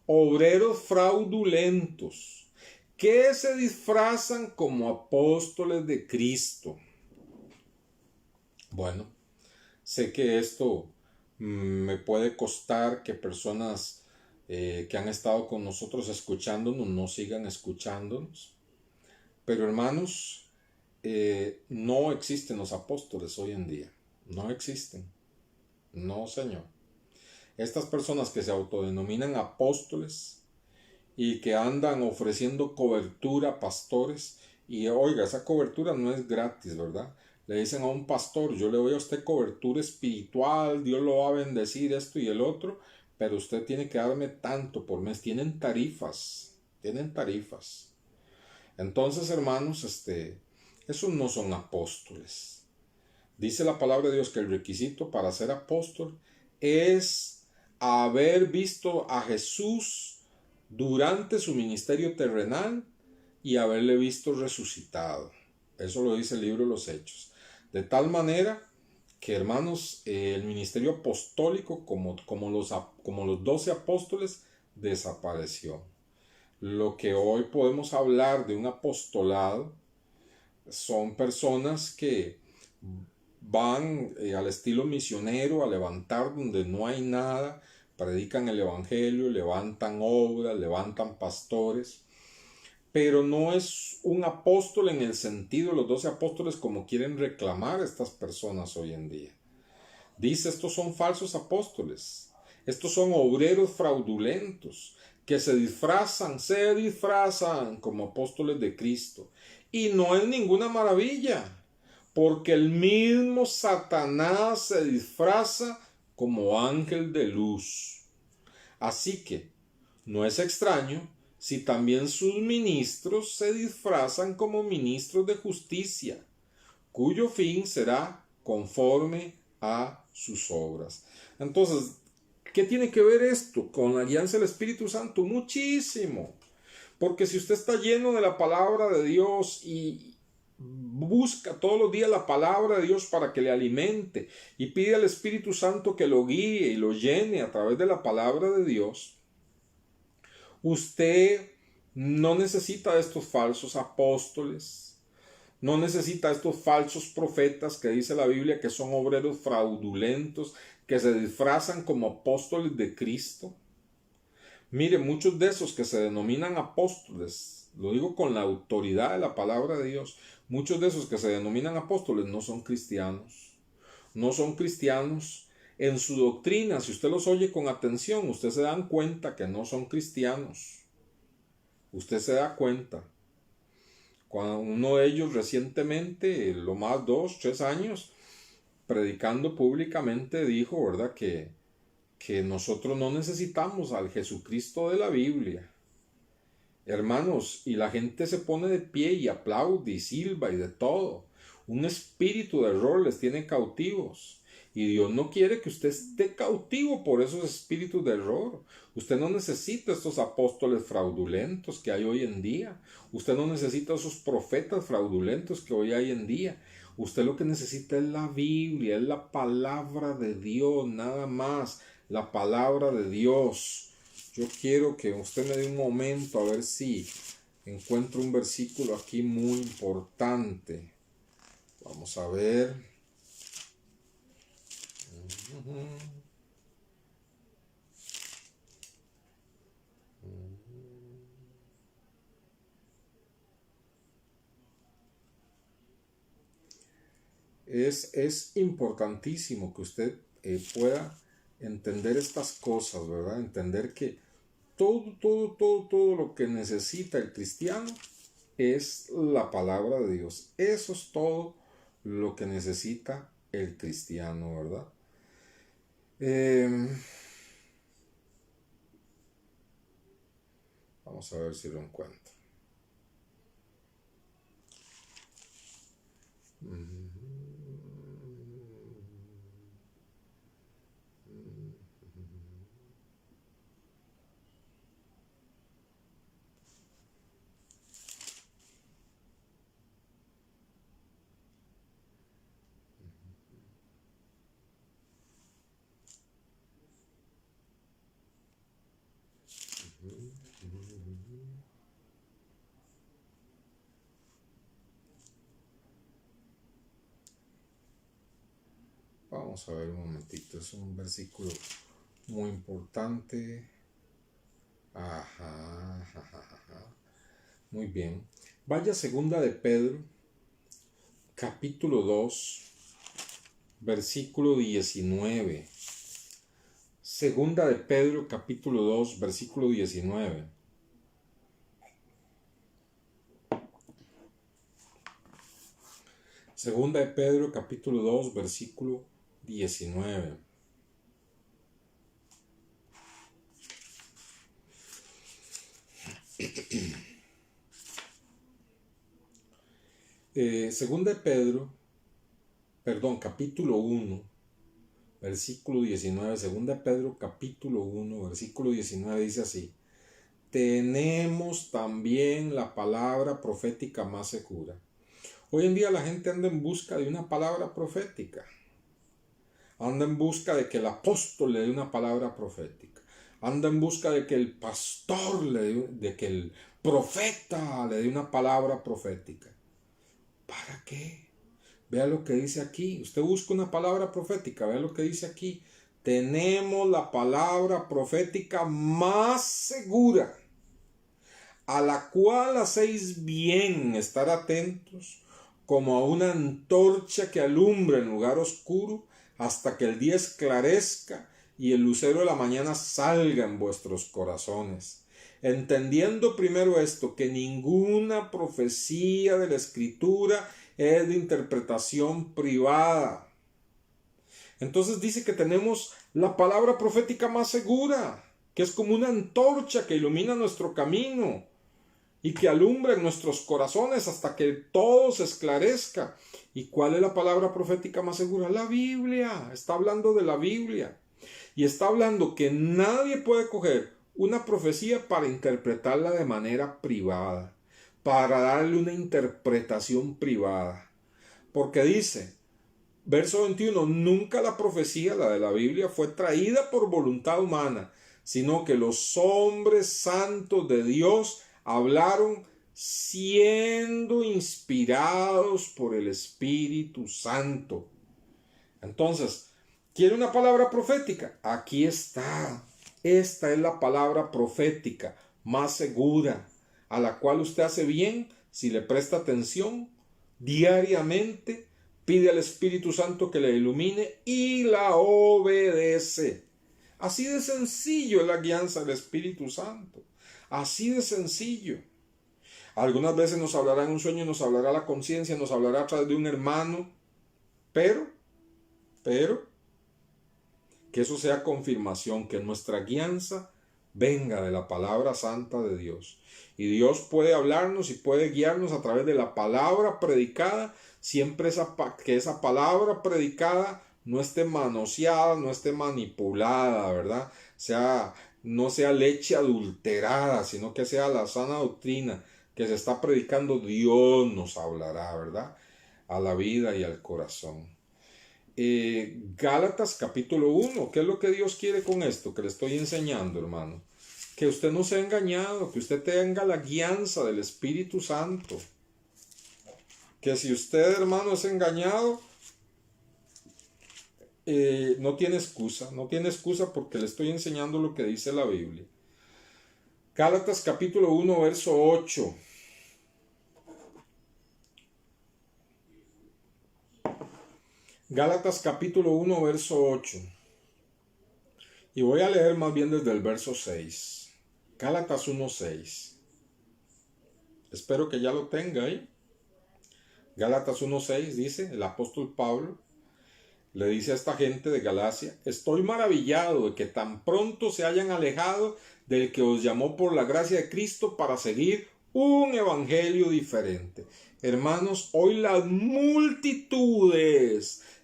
obreros fraudulentos, que se disfrazan como apóstoles de Cristo. Bueno, sé que esto me puede costar que personas que han estado con nosotros escuchándonos no sigan escuchándonos, pero hermanos, no existen los apóstoles hoy en día, no existen, no señor. Estas personas que se autodenominan apóstoles y que andan ofreciendo cobertura a pastores, y oiga, esa cobertura no es gratis, ¿verdad? Le dicen a un pastor, yo le doy a usted cobertura espiritual, Dios lo va a bendecir, esto y el otro, pero usted tiene que darme tanto por mes. Tienen tarifas. Entonces, hermanos, esos no son apóstoles. Dice la palabra de Dios que el requisito para ser apóstol es haber visto a Jesús durante su ministerio terrenal y haberle visto resucitado. Eso lo dice el libro de los Hechos. De tal manera que, hermanos, el ministerio apostólico como los 12 apóstoles desapareció. Lo que hoy podemos hablar de un apostolado son personas que van al estilo misionero a levantar donde no hay nada, predican el evangelio, levantan obras, levantan pastores, pero no es un apóstol en el sentido de los 12 apóstoles como quieren reclamar estas personas hoy en día. Dice, estos son falsos apóstoles, estos son obreros fraudulentos que se disfrazan como apóstoles de Cristo. Y no es ninguna maravilla, porque el mismo Satanás se disfraza como ángel de luz. Así que no es extraño si también sus ministros se disfrazan como ministros de justicia, cuyo fin será conforme a sus obras. Entonces, ¿qué tiene que ver esto con la alianza del Espíritu Santo? Muchísimo. Porque si usted está lleno de la palabra de Dios y busca todos los días la palabra de Dios para que le alimente y pide al Espíritu Santo que lo guíe y lo llene a través de la palabra de Dios, usted no necesita de estos falsos apóstoles, no necesita de estos falsos profetas que dice la Biblia que son obreros fraudulentos, que se disfrazan como apóstoles de Cristo. Mire, muchos de esos que se denominan apóstoles, lo digo con la autoridad de la palabra de Dios, muchos de esos que se denominan apóstoles no son cristianos. No son cristianos en su doctrina. Si usted los oye con atención, usted se da cuenta que no son cristianos. Usted se da cuenta. Cuando uno de ellos recientemente, lo más 2, 3 años, predicando públicamente dijo, ¿verdad?, que nosotros no necesitamos al Jesucristo de la Biblia. Hermanos, y la gente se pone de pie y aplaude y silba y de todo. Un espíritu de error les tiene cautivos. Y Dios no quiere que usted esté cautivo por esos espíritus de error. Usted no necesita estos apóstoles fraudulentos que hay hoy en día. Usted no necesita esos profetas fraudulentos que hoy hay en día. Usted lo que necesita es la Biblia, es la palabra de Dios, nada más, la palabra de Dios. Yo quiero que usted me dé un momento a ver si encuentro un versículo aquí muy importante. Vamos a ver. Es importantísimo que usted pueda entender estas cosas, ¿verdad? Entender que todo lo que necesita el cristiano es la palabra de Dios. Eso es todo lo que necesita el cristiano, ¿verdad? Vamos a ver si lo encuentro. Vamos a ver un momentito, es un versículo muy importante. Ajá. Muy bien. Vaya segunda de Pedro, capítulo 2, versículo 19. Segunda de Pedro, capítulo 2, versículo 19. Segunda de Pedro, capítulo 2, versículo 19. Segunda de Pedro, capítulo 1, versículo 19. Segunda de Pedro, capítulo 1, versículo 19 dice así: tenemos también la palabra profética más segura. Hoy en día la gente anda en busca de una palabra profética. Anda en busca de que el apóstol le dé una palabra profética. Anda en busca de que el pastor de que el profeta le dé una palabra profética. ¿Para qué? Vea lo que dice aquí. Usted busca una palabra profética. Vea lo que dice aquí. Tenemos la palabra profética más segura, a la cual hacéis bien estar atentos, como a una antorcha que alumbra en lugar oscuro, hasta que el día esclarezca y el lucero de la mañana salga en vuestros corazones. Entendiendo primero esto, que ninguna profecía de la Escritura es de interpretación privada. Entonces dice que tenemos la palabra profética más segura, que es como una antorcha que ilumina nuestro camino y que alumbra en nuestros corazones hasta que todo se esclarezca. ¿Y cuál es la palabra profética más segura? La Biblia. Está hablando de la Biblia. Y está hablando que nadie puede coger una profecía para interpretarla de manera privada, para darle una interpretación privada. Porque dice, verso 21, nunca la profecía, la de la Biblia, fue traída por voluntad humana, sino que los hombres santos de Dios hablaron siendo inspirados por el Espíritu Santo. Entonces, ¿quiere una palabra profética? Aquí está. Esta es la palabra profética más segura, a la cual usted hace bien si le presta atención diariamente, pide al Espíritu Santo que le ilumine y la obedece. Así de sencillo es la guianza del Espíritu Santo. Así de sencillo. Algunas veces nos hablará en un sueño, nos hablará la conciencia, nos hablará a través de un hermano, pero, que eso sea confirmación, que nuestra guianza venga de la palabra santa de Dios. Y Dios puede hablarnos y puede guiarnos a través de la palabra predicada, siempre que esa palabra predicada no esté manoseada, no esté manipulada, ¿verdad? No sea leche adulterada, sino que sea la sana doctrina que se está predicando. Dios nos hablará, ¿verdad? a la vida y al corazón. Gálatas capítulo 1, ¿qué es lo que Dios quiere con esto que le estoy enseñando, hermano? Que usted no sea engañado, que usted tenga la guianza del Espíritu Santo. Que si usted, hermano, es engañado, no tiene excusa porque le estoy enseñando lo que dice la Biblia. Gálatas capítulo 1, verso 8. Gálatas capítulo 1, verso 8. Y voy a leer más bien desde el verso 6. Gálatas 1, 6. Espero que ya lo tenga ahí. Gálatas 1, 6 dice, el apóstol Pablo le dice a esta gente de Galacia: estoy maravillado de que tan pronto se hayan alejado del que os llamó por la gracia de Cristo para seguir un evangelio diferente. Hermanos, hoy las multitudes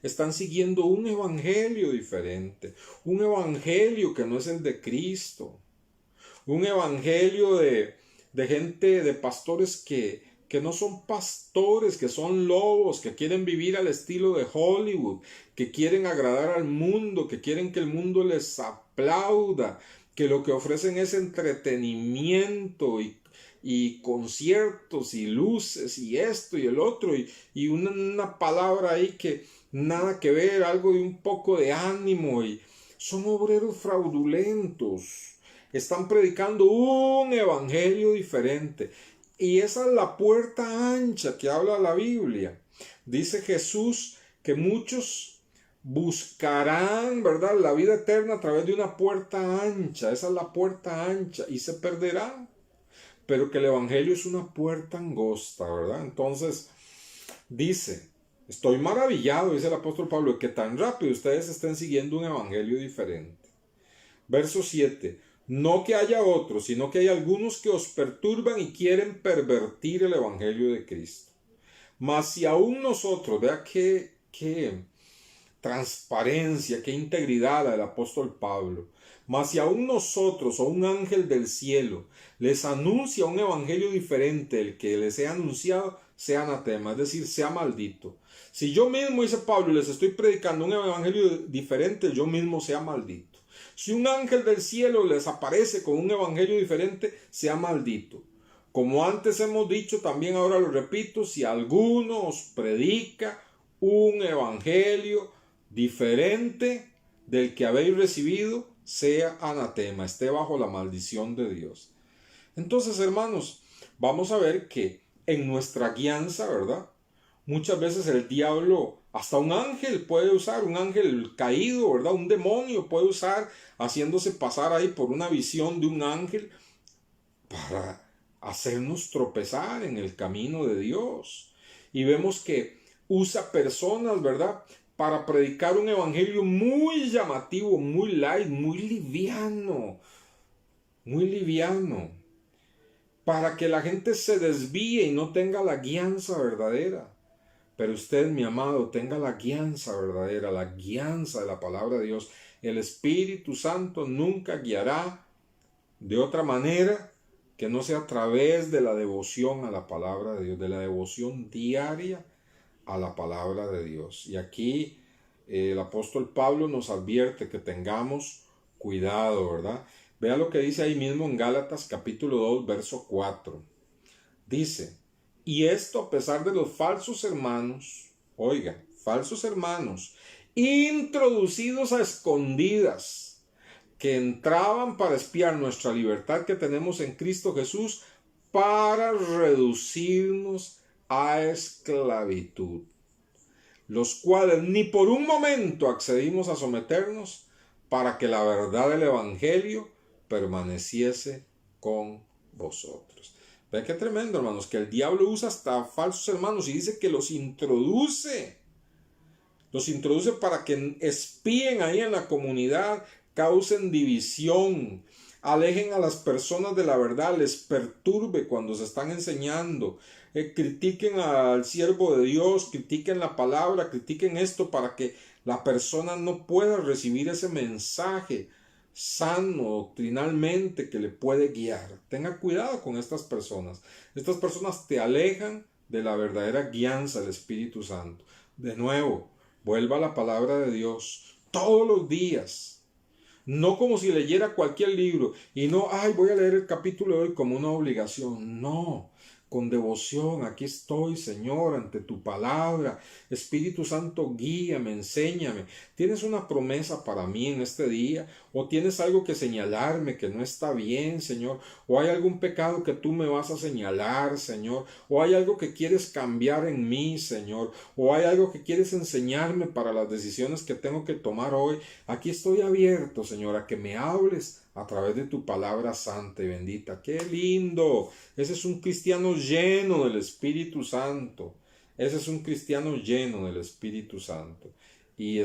están siguiendo un evangelio diferente, un evangelio que no es el de Cristo, un evangelio de gente, de pastores que no son pastores, que son lobos, que quieren vivir al estilo de Hollywood, que quieren agradar al mundo, que quieren que el mundo les aplauda, que lo que ofrecen es entretenimiento y conciertos y luces y esto y el otro y una palabra ahí que nada que ver, algo de un poco de ánimo, y son obreros fraudulentos. Están predicando un evangelio diferente. Y esa es la puerta ancha que habla la Biblia. Dice Jesús que muchos buscarán, ¿verdad?, la vida eterna a través de una puerta ancha. Esa es la puerta ancha y se perderán. Pero que el evangelio es una puerta angosta, ¿verdad? Entonces dice: estoy maravillado, dice el apóstol Pablo, de que tan rápido ustedes estén siguiendo un evangelio diferente. Verso 7. No que haya otros, sino que hay algunos que os perturban y quieren pervertir el evangelio de Cristo. Mas si aún nosotros, vea qué transparencia, qué integridad la del apóstol Pablo. Mas si aún nosotros o un ángel del cielo les anuncia un evangelio diferente del que les he anunciado, sea anatema, es decir, sea maldito. Si yo mismo, dice Pablo, les estoy predicando un evangelio diferente, yo mismo sea maldito. Si un ángel del cielo les aparece con un evangelio diferente, sea maldito. Como antes hemos dicho, también ahora lo repito: si alguno os predica un evangelio diferente del que habéis recibido, sea anatema, esté bajo la maldición de Dios. Entonces, hermanos, vamos a ver que en nuestra guianza, ¿verdad?, muchas veces el diablo, hasta un ángel puede usar, un ángel caído, ¿verdad?, un demonio puede usar, haciéndose pasar ahí por una visión de un ángel para hacernos tropezar en el camino de Dios. Y vemos que usa personas, ¿verdad?, para predicar un evangelio muy llamativo, muy light, muy liviano, para que la gente se desvíe y no tenga la guianza verdadera. Pero usted, mi amado, tenga la guianza verdadera, la guianza de la palabra de Dios. El Espíritu Santo nunca guiará de otra manera que no sea a través de la devoción a la palabra de Dios, de la devoción diaria a la palabra de Dios. Y aquí el apóstol Pablo nos advierte que tengamos cuidado, ¿verdad? Vea lo que dice ahí mismo en Gálatas capítulo 2, verso 4. Dice: y esto a pesar de los falsos hermanos, oiga, falsos hermanos, introducidos a escondidas, que entraban para espiar nuestra libertad que tenemos en Cristo Jesús, para reducirnos a esclavitud, los cuales ni por un momento accedimos a someternos, para que la verdad del evangelio permaneciese con vosotros. Vean qué tremendo, hermanos, que el diablo usa hasta falsos hermanos y dice que los introduce para que espíen ahí en la comunidad, causen división, alejen a las personas de la verdad, les perturbe cuando se están enseñando, critiquen al siervo de Dios, critiquen la palabra, critiquen esto, para que la persona no pueda recibir ese mensaje sano doctrinalmente que le puede guiar. Tenga cuidado con estas personas. Estas personas te alejan de la verdadera guianza del Espíritu Santo. De nuevo, vuelva a la palabra de Dios todos los días. No como si leyera cualquier libro y no, voy a leer el capítulo de hoy como una obligación. No, con devoción, aquí estoy, Señor, ante tu palabra. Espíritu Santo, guíame, enséñame. ¿Tienes una promesa para mí en este día? ¿O tienes algo que señalarme que no está bien, Señor? ¿O hay algún pecado que tú me vas a señalar, Señor? ¿O hay algo que quieres cambiar en mí, Señor? ¿O hay algo que quieres enseñarme para las decisiones que tengo que tomar hoy? Aquí estoy abierto, Señor, a que me hables a través de tu palabra santa y bendita. ¡Qué lindo! Ese es un cristiano lleno del Espíritu Santo. Ese es un cristiano lleno del Espíritu Santo. Y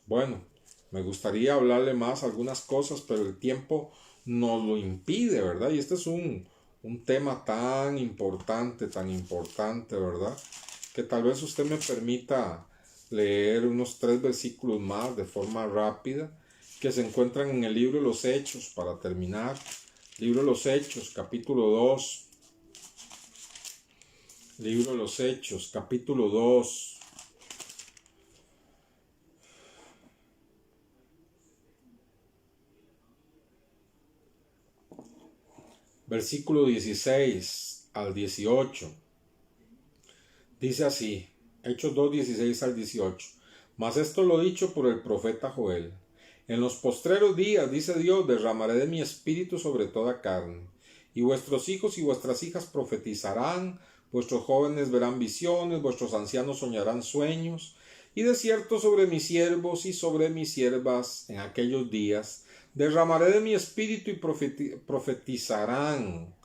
bueno, me gustaría hablarle más algunas cosas, pero el tiempo nos lo impide, ¿verdad? Y este es un tema tan importante, ¿verdad? Que tal vez usted me permita leer unos 3 versículos más de forma rápida, que se encuentran en el libro de los Hechos, para terminar. Libro de los Hechos, capítulo 2. Libro de los Hechos, capítulo 2. Versículo 16 al 18. Dice así, Hechos 2, 16 al 18. Mas esto lo dicho por el profeta Joel. En los postreros días, dice Dios, derramaré de mi espíritu sobre toda carne, y vuestros hijos y vuestras hijas profetizarán, vuestros jóvenes verán visiones, vuestros ancianos soñarán sueños, y de cierto sobre mis siervos y sobre mis siervas en aquellos días derramaré de mi espíritu y profetizarán,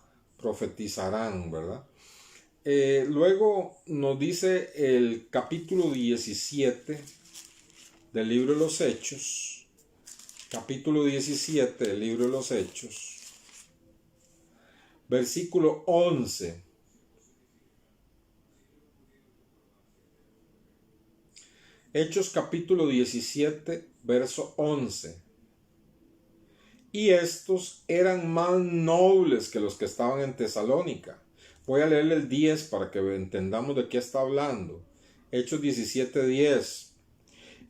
¿verdad? Luego nos dice el capítulo 17 del libro de los Hechos, capítulo 17 del libro de los Hechos, versículo 11. Hechos capítulo 17, verso 11. Y estos eran más nobles que los que estaban en Tesalónica. Voy a leerle el 10 para que entendamos de qué está hablando. Hechos 17, 10.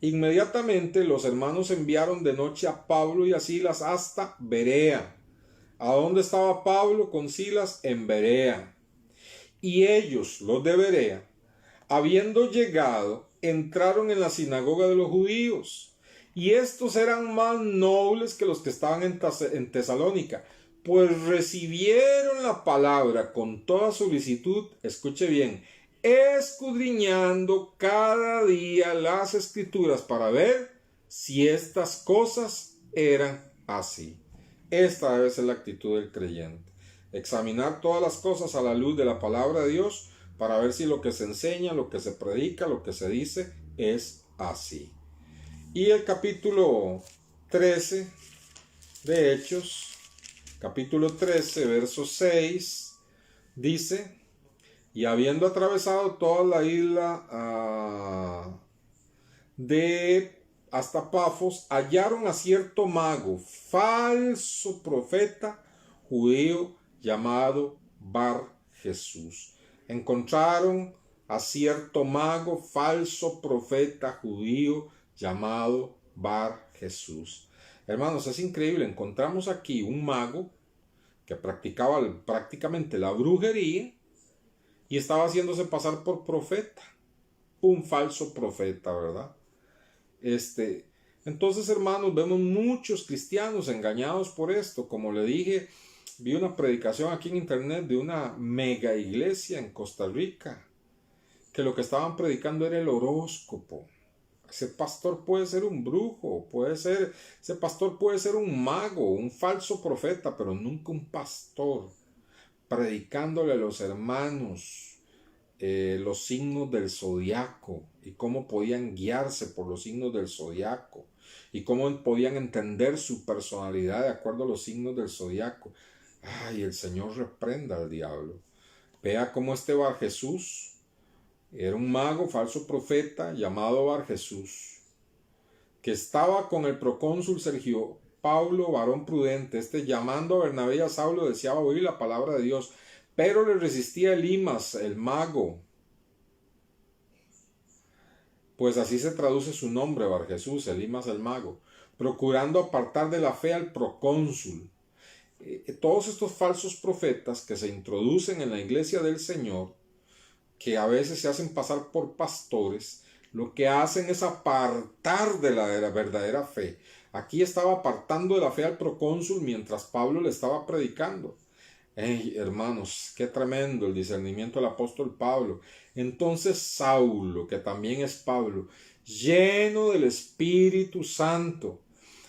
Inmediatamente los hermanos enviaron de noche a Pablo y a Silas hasta Berea. ¿A dónde estaba Pablo con Silas? En Berea. Y ellos, los de Berea, habiendo llegado, entraron en la sinagoga de los judíos. Y estos eran más nobles que los que estaban en Tesalónica, pues recibieron la palabra con toda solicitud, escuche bien, escudriñando cada día las escrituras para ver si estas cosas eran así. Esta debe ser la actitud del creyente. Examinar todas las cosas a la luz de la palabra de Dios para ver si lo que se enseña, lo que se predica, lo que se dice es así. Y el capítulo 13 de Hechos, capítulo 13, verso 6, dice: y habiendo atravesado toda la isla de hasta Pafos, hallaron a cierto mago, falso profeta judío, llamado Bar Jesús. Encontraron a cierto mago, falso profeta judío, llamado Bar Jesús. Hermanos, es increíble. Encontramos aquí un mago que practicaba prácticamente la brujería y estaba haciéndose pasar por profeta, un falso profeta, ¿verdad? Entonces, hermanos, vemos muchos cristianos engañados por esto. Como le dije, vi una predicación aquí en internet de una mega iglesia en Costa Rica, que lo que estaban predicando era el horóscopo. Ese pastor puede ser un brujo, ese pastor puede ser un mago, un falso profeta, pero nunca un pastor, predicándole a los hermanos los signos del zodiaco y cómo podían guiarse por los signos del zodiaco y cómo podían entender su personalidad de acuerdo a los signos del zodiaco. Ay, el Señor reprenda al diablo. Vea cómo Bar Jesús era un mago, falso profeta, llamado Bar Jesús, que estaba con el procónsul Sergio Paulo, varón prudente. Llamando a Bernabé y a Saulo, deseaba oír la palabra de Dios, Pero le resistía Elimas, el mago, pues así se traduce su nombre, Bar Jesús, Elimas el mago, procurando apartar de la fe al procónsul. Todos estos falsos profetas que se introducen en la iglesia del Señor, que a veces se hacen pasar por pastores, lo que hacen es apartar de la verdadera fe. Aquí estaba apartando de la fe al procónsul mientras Pablo le estaba predicando. Hey, hermanos, qué tremendo el discernimiento del apóstol Pablo. Entonces Saulo, que también es Pablo, lleno del Espíritu Santo,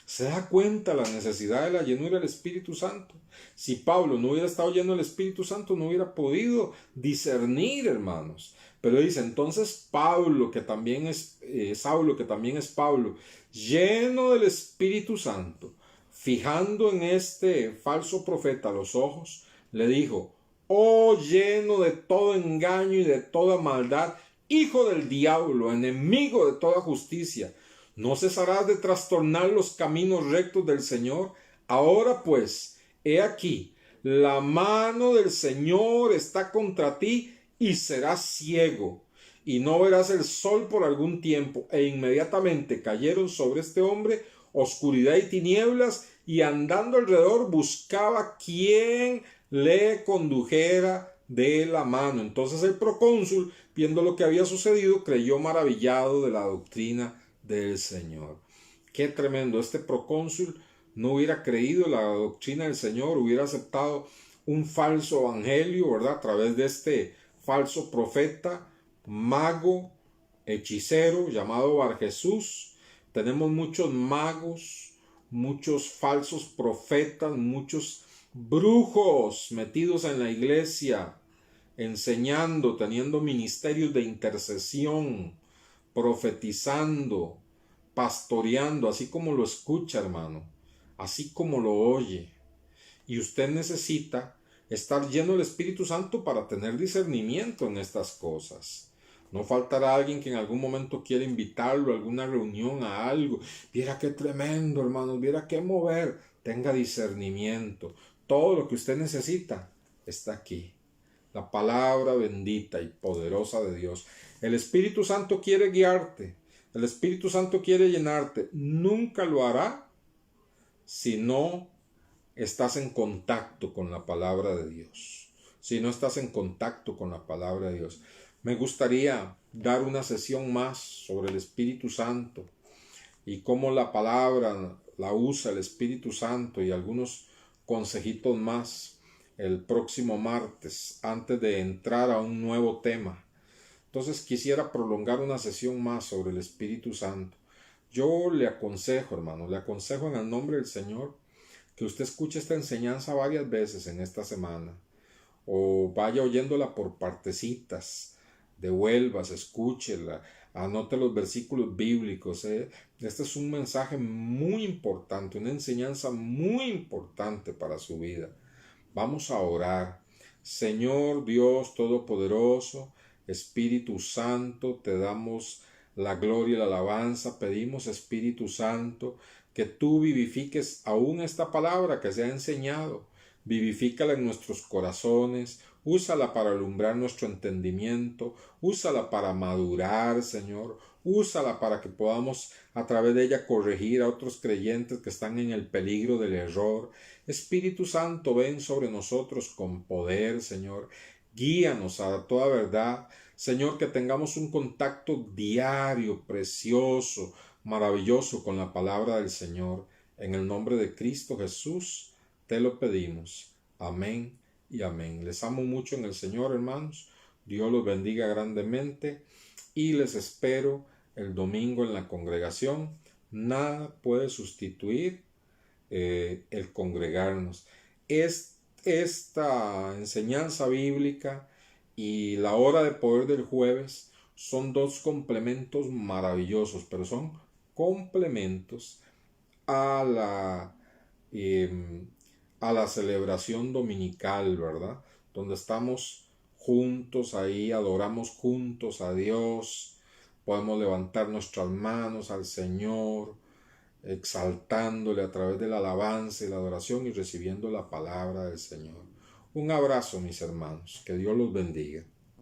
se da cuenta la necesidad de la llenura del Espíritu Santo. Si Pablo no hubiera estado lleno del Espíritu Santo, no hubiera podido discernir, hermanos. Pero dice, entonces Pablo, que también es Saulo, que también es Pablo, lleno del Espíritu Santo, fijando en este falso profeta los ojos, le dijo, oh lleno de todo engaño y de toda maldad, hijo del diablo, enemigo de toda justicia, ¿no cesarás de trastornar los caminos rectos del Señor? Ahora pues, he aquí, la mano del Señor está contra ti y serás ciego, y no verás el sol por algún tiempo. E inmediatamente cayeron sobre este hombre oscuridad y tinieblas, y andando alrededor buscaba quién le condujera de la mano. Entonces el procónsul, viendo lo que había sucedido, creyó maravillado de la doctrina del Señor. Qué tremendo. Este procónsul no hubiera creído la doctrina del Señor, hubiera aceptado un falso evangelio, ¿verdad? A través de este falso profeta, mago, hechicero, llamado Bar Jesús. Tenemos muchos magos, muchos falsos profetas, muchos brujos metidos en la iglesia, enseñando, teniendo ministerios de intercesión, profetizando, pastoreando, así como lo escucha, hermano, así como lo oye. Y usted necesita estar lleno del Espíritu Santo para tener discernimiento en estas cosas. No faltará alguien que en algún momento quiera invitarlo a alguna reunión, a algo. Viera qué tremendo, hermanos, viera qué mover. Tenga discernimiento. Todo lo que usted necesita está aquí. La palabra bendita y poderosa de Dios. El Espíritu Santo quiere guiarte. El Espíritu Santo quiere llenarte. Nunca lo hará si no estás en contacto con la palabra de Dios. Si no estás en contacto con la palabra de Dios. Me gustaría dar una sesión más sobre el Espíritu Santo y cómo la palabra la usa el Espíritu Santo y algunos consejitos más el próximo martes antes de entrar a un nuevo tema. Entonces quisiera prolongar una sesión más sobre el Espíritu Santo. Yo le aconsejo, hermano, le aconsejo en el nombre del Señor que usted escuche esta enseñanza varias veces en esta semana o vaya oyéndola por partecitas, devuélvase, escúchela, anote los versículos bíblicos. Este es un mensaje muy importante, una enseñanza muy importante para su vida. Vamos a orar. Señor Dios Todopoderoso, Espíritu Santo, te damos la gloria y la alabanza. Pedimos, Espíritu Santo, que tú vivifiques aún esta palabra que se ha enseñado. Vivifícala en nuestros corazones, úsala para alumbrar nuestro entendimiento, úsala para madurar, Señor, úsala para que podamos a través de ella corregir a otros creyentes que están en el peligro del error. Espíritu Santo, ven sobre nosotros con poder, Señor, guíanos a toda verdad, Señor, que tengamos un contacto diario, precioso, maravilloso con la palabra del Señor. En el nombre de Cristo Jesús, te lo pedimos. Amén y amén. Les amo mucho en el Señor, hermanos. Dios los bendiga grandemente y les espero el domingo en la congregación. Nada puede sustituir el congregarnos. Esta enseñanza bíblica y la hora de poder del jueves son dos complementos maravillosos, pero son complementos a la celebración dominical, ¿verdad? Donde estamos juntos ahí, adoramos juntos a Dios, podemos levantar nuestras manos al Señor, exaltándole a través de la alabanza y la adoración y recibiendo la palabra del Señor. Un abrazo, mis hermanos. Que Dios los bendiga.